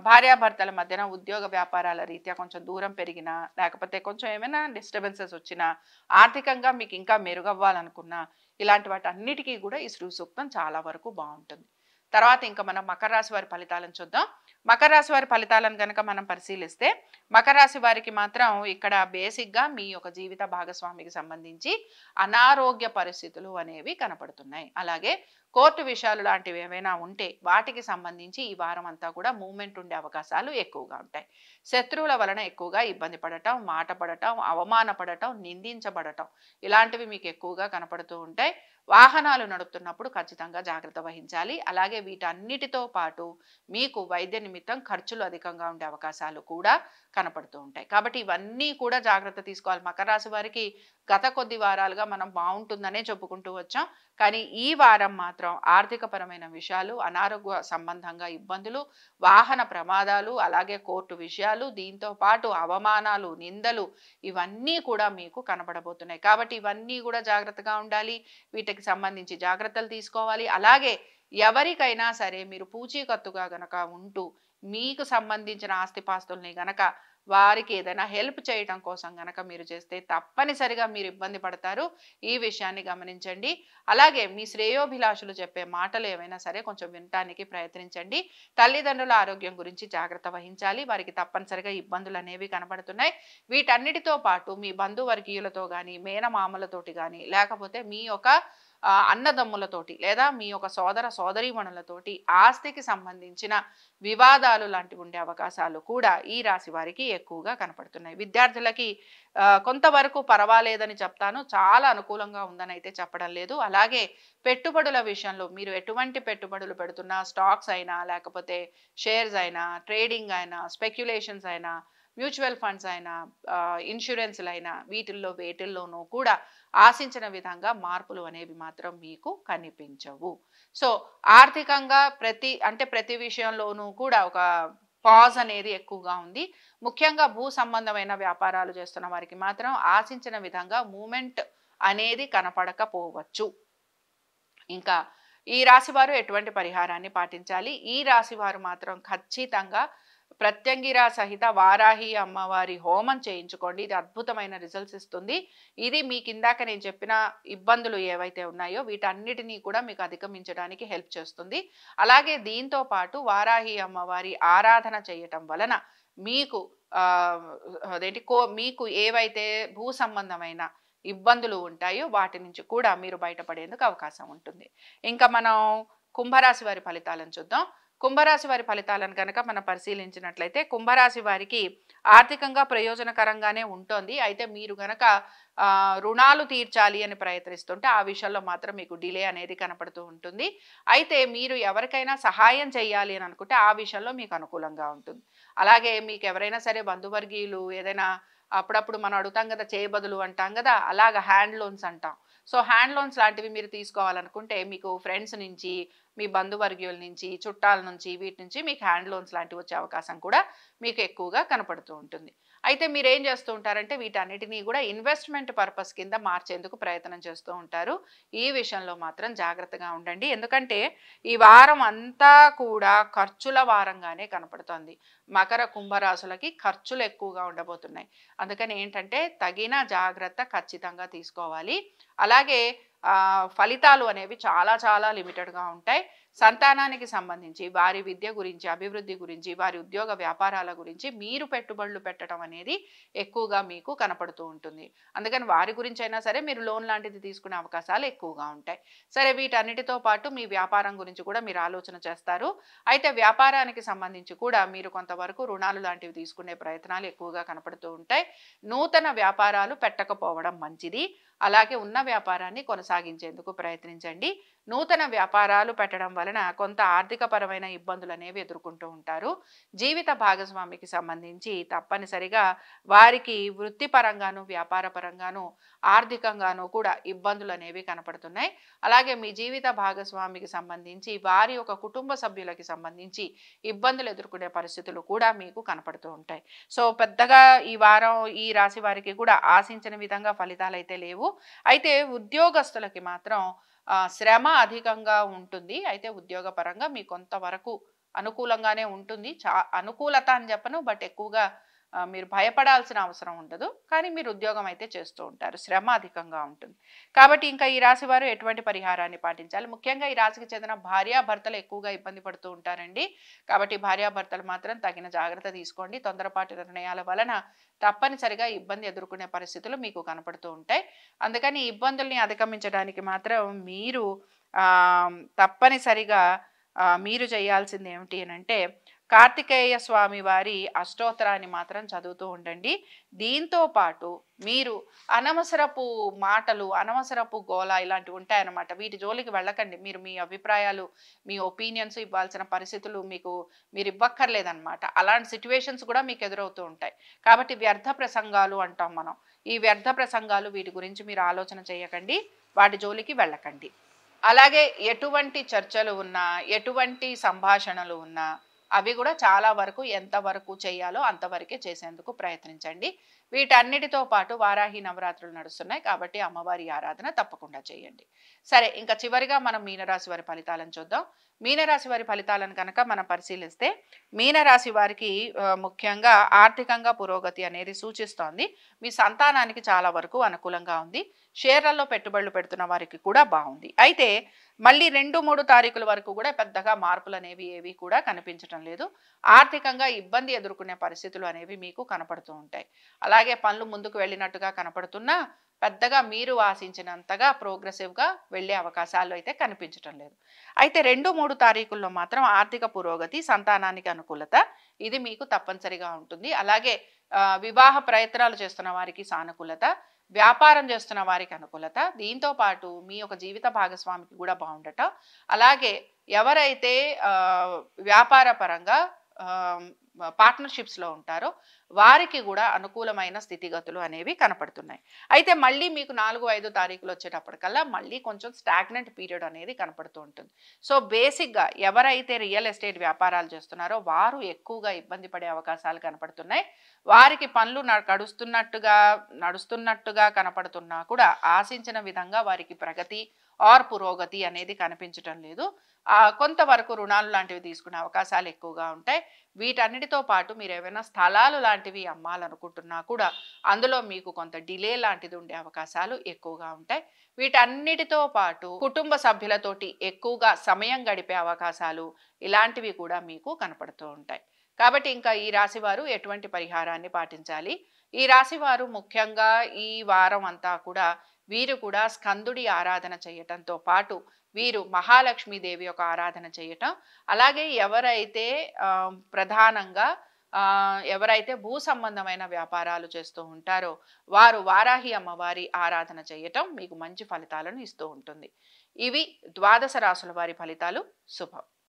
భార్యాభర్తల మధ్యన ఉద్యోగ వ్యాపారాల రీత్యా కొంచెం దూరం పెరిగినా, లేకపోతే కొంచెం ఏమైనా డిస్టర్బెన్సెస్ వచ్చినా, ఆర్థికంగా మీకు ఇంకా మెరుగవ్వాలనుకున్నా, ఇలాంటి వాటన్నిటికీ కూడా ఈ శ్రీ సూక్తం చాలా వరకు బాగుంటుంది. తర్వాత ఇంకా మనం మకర రాశి వారి ఫలితాలను చూద్దాం. మకర రాశి వారి ఫలితాలను గనక మనం పరిశీలిస్తే, మకర రాశి వారికి మాత్రం ఇక్కడ బేసిక్‌గా మీ యొక్క జీవిత భాగస్వామికి సంబంధించి అనారోగ్య పరిస్థితులు అనేవి కనపడుతున్నాయి. అలాగే కోర్టు విషయాలు లాంటివి ఏవైనా ఉంటే వాటికి సంబంధించి ఈ వారం అంతా కూడా మూవ్‌మెంట్ ఉండే అవకాశాలు ఎక్కువగా ఉంటాయి. శత్రువుల వలన ఎక్కువగా ఇబ్బంది పడటం, మాట పడటం, అవమానపడటం, నిందించబడటం ఇలాంటివి మీకు ఎక్కువగా కనపడుతూ ఉంటాయి. వాహనాలు నడుపుతున్నప్పుడు ఖచ్చితంగా జాగ్రత్త వహించాలి. అలాగే వీటన్నిటితో పాటు మీకు వైద్య నిమిత్తం ఖర్చులు అధికంగా ఉండే అవకాశాలు కూడా కనపడుతూ ఉంటాయి. కాబట్టి ఇవన్నీ కూడా జాగ్రత్త తీసుకోవాలి. మకర రాశి వారికి గత కొద్ది వారాలుగా మనం బాగుంటుందనే చెప్పుకుంటూ వచ్చాం. కానీ ఈ వారం మాత్రం ఆర్థిక పరమైన విషయాలు, అనారోగ్య సంబంధంగా ఇబ్బందులు, వాహన ప్రమాదాలు, అలాగే కోర్టు విషయాలు, దీంతో పాటు అవమానాలు, నిందలు ఇవన్నీ కూడా మీకు కనపడబోతున్నాయి. కాబట్టి ఇవన్నీ కూడా జాగ్రత్తగా ఉండాలి. వీటికి సంబంధించి జాగ్రత్తలు తీసుకోవాలి. అలాగే ఎవరికైనా సరే మీరు పూచీకత్తుగా గనక ఉంటూ మీకు సంబంధించిన ఆస్తిపాస్తుల్ని గనక వారికి ఏదైనా హెల్ప్ చేయటం కోసం గనక మీరు చేస్తే తప్పనిసరిగా మీరు ఇబ్బంది పడతారు. ఈ విషయాన్ని గమనించండి. అలాగే మీ శ్రేయోభిలాషులు చెప్పే మాటలు ఏవైనా సరే కొంచెం వినటానికి ప్రయత్నించండి. తల్లిదండ్రుల ఆరోగ్యం గురించి జాగ్రత్త వహించాలి. వారికి తప్పనిసరిగా ఇబ్బందులు అనేవి కనబడుతున్నాయి. వీటన్నిటితో పాటు మీ బంధువర్గీయులతో కానీ, మేనమామలతోటి కానీ, లేకపోతే మీ యొక్క అన్నదమ్ములతోటి లేదా మీ యొక్క సోదర సోదరీమణులతోటి ఆస్తికి సంబంధించిన వివాదాలు లాంటివి ఉండే అవకాశాలు కూడా ఈ రాశి వారికి ఎక్కువగా కనపడుతున్నాయి. విద్యార్థులకి కొంతవరకు పర్వాలేదని చెప్తాను. చాలా అనుకూలంగా ఉందని అయితే చెప్పడం లేదు. అలాగే పెట్టుబడుల విషయంలో మీరు ఎటువంటి పెట్టుబడులు పెడుతున్నా, స్టాక్స్ అయినా, లేకపోతే షేర్స్ అయినా, ట్రేడింగ్ అయినా, స్పెక్యులేషన్స్ అయినా, మ్యూచువల్ ఫండ్స్ అయినా, ఇన్సూరెన్స్‌లైనా వేటిల్లోనూ కూడా ఆశించిన విధంగా మార్పులు అనేవి మాత్రం మీకు కనిపించవు. సో ఆర్థికంగా ప్రతి విషయంలోనూ కూడా ఒక పాజ్ అనేది ఎక్కువగా ఉంది. ముఖ్యంగా భూ సంబంధమైన వ్యాపారాలు చేస్తున్న వారికి మాత్రం ఆశించిన విధంగా మూవ్‌మెంట్ అనేది కనపడకపోవచ్చు. ఇంకా ఈ రాశి వారు ఎటువంటి పరిహారాన్ని పాటించాలి? ఈ రాశి వారు మాత్రం ఖచ్చితంగా ప్రత్యంగిర సహిత వారాహి అమ్మవారి హోమం చేయించుకోండి. ఇది అద్భుతమైన రిజల్ట్స్ ఇస్తుంది. ఇది మీకు ఇందాక నేను చెప్పిన ఇబ్బందులు ఏవైతే ఉన్నాయో వీటన్నిటినీ కూడా మీకు అధిగమించడానికి హెల్ప్ చేస్తుంది. అలాగే దీంతో పాటు వారాహి అమ్మవారి ఆరాధన చేయటం వలన మీకు మీకు ఏవైతే భూ సంబంధమైన ఇబ్బందులు ఉంటాయో వాటి నుంచి కూడా మీరు బయటపడేందుకు అవకాశం ఉంటుంది. ఇంకా మనం కుంభరాశి వారి ఫలితాలను చూద్దాం. కుంభరాశి వారి ఫలితాలను కనుక మనం పరిశీలించినట్లయితే కుంభరాశి వారికి ఆర్థికంగా ప్రయోజనకరంగానే ఉంటుంది. అయితే మీరు గనక రుణాలు తీర్చాలి అని ప్రయత్నిస్తుంటే ఆ విషయంలో మాత్రం మీకు డిలే అనేది కనపడుతూ ఉంటుంది. అయితే మీరు ఎవరికైనా సహాయం చేయాలి అని అనుకుంటే ఆ విషయంలో మీకు అనుకూలంగా ఉంటుంది. అలాగే మీకు ఎవరైనా సరే బంధువర్గీయులు ఏదైనా అప్పుడప్పుడు మనం అడుగుతాం కదా, చేయబదులు అంటాం కదా, అలాగ హ్యాండ్ లోన్స్ అంటాం. సో హ్యాండ్ లోన్స్ లాంటివి మీరు తీసుకోవాలనుకుంటే మీకు ఫ్రెండ్స్ నుంచి, మీ బంధువర్గీయుల నుంచి, చుట్టాల నుంచి, వీటి నుంచి మీకు హ్యాండ్ లోన్స్ లాంటివి వచ్చే అవకాశం కూడా మీకు ఎక్కువగా కనపడుతూ ఉంటుంది. అయితే మీరు ఏం చేస్తూ ఉంటారంటే వీటన్నిటినీ కూడా ఇన్వెస్ట్మెంట్ పర్పస్ కింద మార్చేందుకు ప్రయత్నం చేస్తూ ఉంటారు. ఈ విషయంలో మాత్రం జాగ్రత్తగా ఉండండి. ఎందుకంటే ఈ వారం అంతా కూడా ఖర్చుల వారంగానే కనపడుతోంది. మకర కుంభరాశులకి ఖర్చులు ఎక్కువగా ఉండబోతున్నాయి. అందుకని ఏంటంటే తగిన జాగ్రత్త ఖచ్చితంగా తీసుకోవాలి. అలాగే ఫలితాలు అనేవి చాలా చాలా లిమిటెడ్గా ఉంటాయి. సంతానానికి సంబంధించి వారి విద్య గురించి, అభివృద్ధి గురించి, వారి ఉద్యోగ వ్యాపారాల గురించి మీరు పెట్టుబడులు పెట్టడం అనేది ఎక్కువగా మీకు కనపడుతూ ఉంటుంది. అందుకని వారి గురించి అయినా సరే మీరు లోన్ లాంటిది తీసుకునే అవకాశాలు ఎక్కువగా ఉంటాయి. సరే, వీటన్నిటితో పాటు మీ వ్యాపారం గురించి కూడా మీరు ఆలోచన చేస్తారు. అయితే వ్యాపారానికి సంబంధించి కూడా మీరు కొంతవరకు రుణాలు లాంటివి తీసుకునే ప్రయత్నాలు ఎక్కువగా కనపడుతూ ఉంటాయి. నూతన వ్యాపారాలు పెట్టకపోవడం మంచిది. అలాగే ఉన్న వ్యాపారాన్ని కొనసాగించేందుకు ప్రయత్నించండి. నూతన వ్యాపారాలు పెట్టడం వలన కొంత ఆర్థిక పరమైన ఇబ్బందులు అనేవి ఎదుర్కొంటూ ఉంటారు. జీవిత భాగస్వామికి సంబంధించి తప్పనిసరిగా వారికి వృత్తిపరంగాను, వ్యాపార పరంగాను, ఆర్థికంగాను కూడా ఇబ్బందులు అనేవి కనపడుతున్నాయి. అలాగే మీ జీవిత భాగస్వామికి సంబంధించి వారి యొక్క కుటుంబ సభ్యులకి సంబంధించి ఇబ్బందులు ఎదుర్కొనే పరిస్థితులు కూడా మీకు కనపడుతూ ఉంటాయి. సో పెద్దగా ఈ వారం ఈ రాశి వారికి కూడా ఆశించిన విధంగా ఫలితాలు అయితే లేవు. అయితే ఉద్యోగస్తులకి మాత్రం శ్రమ అధికంగా ఉంటుంది. అయితే ఉద్యోగ పరంగా మీ కొంతవరకు అనుకూలంగానే ఉంటుంది. అనుకూలత అని చెప్పను, బట్ ఎక్కువగా మీరు భయపడాల్సిన అవసరం ఉండదు. కానీ మీరు ఉద్యోగం అయితే చేస్తూ ఉంటారు. శ్రమ అధికంగా ఉంటుంది. కాబట్టి ఇంకా ఈ రాశి వారు ఎటువంటి పరిహారాన్ని పాటించాలి? ముఖ్యంగా ఈ రాశికి చెందిన భార్యాభర్తలు ఎక్కువగా ఇబ్బంది పడుతూ ఉంటారండి. కాబట్టి భార్యాభర్తలు మాత్రం తగిన జాగ్రత్త తీసుకోండి. తొందరపాటు నిర్ణయాల వలన తప్పనిసరిగా ఇబ్బంది ఎదుర్కొనే పరిస్థితులు మీకు కనపడుతూ ఉంటాయి. అందుకని ఈ ఇబ్బందుల్ని అధిగమించడానికి మాత్రం మీరు తప్పనిసరిగా మీరు చేయాల్సింది ఏమిటి అనంటే, కార్తికేయ స్వామి వారి అష్టోత్తరాన్ని మాత్రం చదువుతూ ఉండండి. దీంతో పాటు మీరు అనవసరపు మాటలు, అనవసరపు గోల ఇలాంటివి ఉంటాయన్నమాట. వీటి జోలికి వెళ్ళకండి. మీరు మీ అభిప్రాయాలు, మీ ఒపీనియన్స్ ఇవ్వాల్సిన పరిస్థితులు మీరు ఇవ్వక్కర్లేదన్నమాట. అలాంటి సిచ్యువేషన్స్ కూడా మీకు ఎదురవుతూ ఉంటాయి. కాబట్టి వ్యర్థ ప్రసంగాలు అంటాం మనం. ఈ వ్యర్థ ప్రసంగాలు వీటి గురించి మీరు ఆలోచన చేయకండి. వాటి జోలికి వెళ్ళకండి. అలాగే ఎటువంటి చర్చలు ఉన్నా, ఎటువంటి సంభాషణలు ఉన్నా అవి కూడా చాలా వరకు ఎంతవరకు చేయాలో అంతవరకే చేసేందుకు ప్రయత్నించండి. వీటన్నిటితో పాటు వారాహి నవరాత్రులు నడుస్తున్నాయి కాబట్టి అమ్మవారి ఆరాధన తప్పకుండా చేయండి. సరే, ఇంకా చివరిగా మనం మీనరాశి వారి ఫలితాలను చూద్దాం. మీనరాశి వారి ఫలితాలను కనుక మనం పరిశీలిస్తే, మీనరాశి వారికి ముఖ్యంగా ఆర్థికంగా పురోగతి అనేది సూచిస్తోంది. మీ సంతానానికి చాలా వరకు అనుకూలంగా ఉంది. షేర్లలో పెట్టుబడులు పెడుతున్న వారికి కూడా బాగుంది. అయితే మళ్ళీ 2-3 తారీఖుల వరకు కూడా పెద్దగా మార్పులు అనేవి ఏవి కూడా కనిపించడం లేదు. ఆర్థికంగా ఇబ్బంది ఎదుర్కొనే పరిస్థితులు అనేవి మీకు కనపడుతూ ఉంటాయి. అలాగే పనులు ముందుకు వెళ్ళినట్టుగా కనపడుతున్నా పెద్దగా మీరు ఆశించినంతగా ప్రోగ్రెసివ్గా వెళ్ళే అవకాశాలు అయితే కనిపించడం లేదు. అయితే 2-3 తారీఖుల్లో మాత్రం ఆర్థిక పురోగతి, సంతానానికి అనుకూలత ఇది మీకు తప్పనిసరిగా ఉంటుంది. అలాగే వివాహ ప్రయత్నాలు చేస్తున్న వారికి సానుకూలత, వ్యాపారం చేస్తున్న వారికి అనుకూలత, దీంతో పాటు మీ యొక్క జీవిత భాగస్వామికి కూడా బాగుండటం, అలాగే ఎవరైతే వ్యాపార పరంగా పార్ట్నర్షిప్స్లో ఉంటారో వారికి కూడా అనుకూలమైన స్థితిగతులు అనేవి కనపడుతున్నాయి. అయితే మళ్ళీ మీకు 4-5 తారీఖులు వచ్చేటప్పటికల్లా మళ్ళీ కొంచెం స్టాగ్నెంట్ పీరియడ్ అనేది కనపడుతూ ఉంటుంది. సో బేసిక్గా ఎవరైతే రియల్ ఎస్టేట్ వ్యాపారాలు చేస్తున్నారో వారు ఎక్కువగా ఇబ్బంది పడే అవకాశాలు కనపడుతున్నాయి. వారికి పనులు నడుస్తున్నట్టుగా కనపడుతున్నా కూడా ఆశించిన విధంగా వారికి ప్రగతి ఆర్ పురోగతి అనేది కనిపించటం లేదు. కొంతవరకు రుణాలు లాంటివి తీసుకునే అవకాశాలు ఎక్కువగా ఉంటాయి. వీటన్నిటితో పాటు మీరు ఏమైనా స్థలాలు లాంటివి అమ్మాలనుకుంటున్నా కూడా అందులో మీకు కొంత డిలే లాంటిది ఉండే అవకాశాలు ఎక్కువగా ఉంటాయి. వీటన్నిటితో పాటు కుటుంబ సభ్యులతోటి ఎక్కువగా సమయం గడిపే అవకాశాలు ఇలాంటివి కూడా మీకు కనపడుతూ ఉంటాయి. కాబట్టి ఇంకా ఈ రాశివారు ఎటువంటి పరిహారాన్ని పాటించాలి? ఈ రాశివారు ముఖ్యంగా ఈ వారం అంతా కూడా వీరు కూడా స్కందుడి ఆరాధన చేయటంతో పాటు వీరు మహాలక్ష్మీదేవి యొక్క ఆరాధన చేయటం, అలాగే ప్రధానంగా ఎవరైతే భూ సంబంధమైన వ్యాపారాలు చేస్తూ ఉంటారో వారు వారాహి అమ్మవారి ఆరాధన చేయటం మీకు మంచి ఫలితాలను ఇస్తూ ఉంటుంది. ఇవి ద్వాదశ రాశుల వారి ఫలితాలు. శుభం.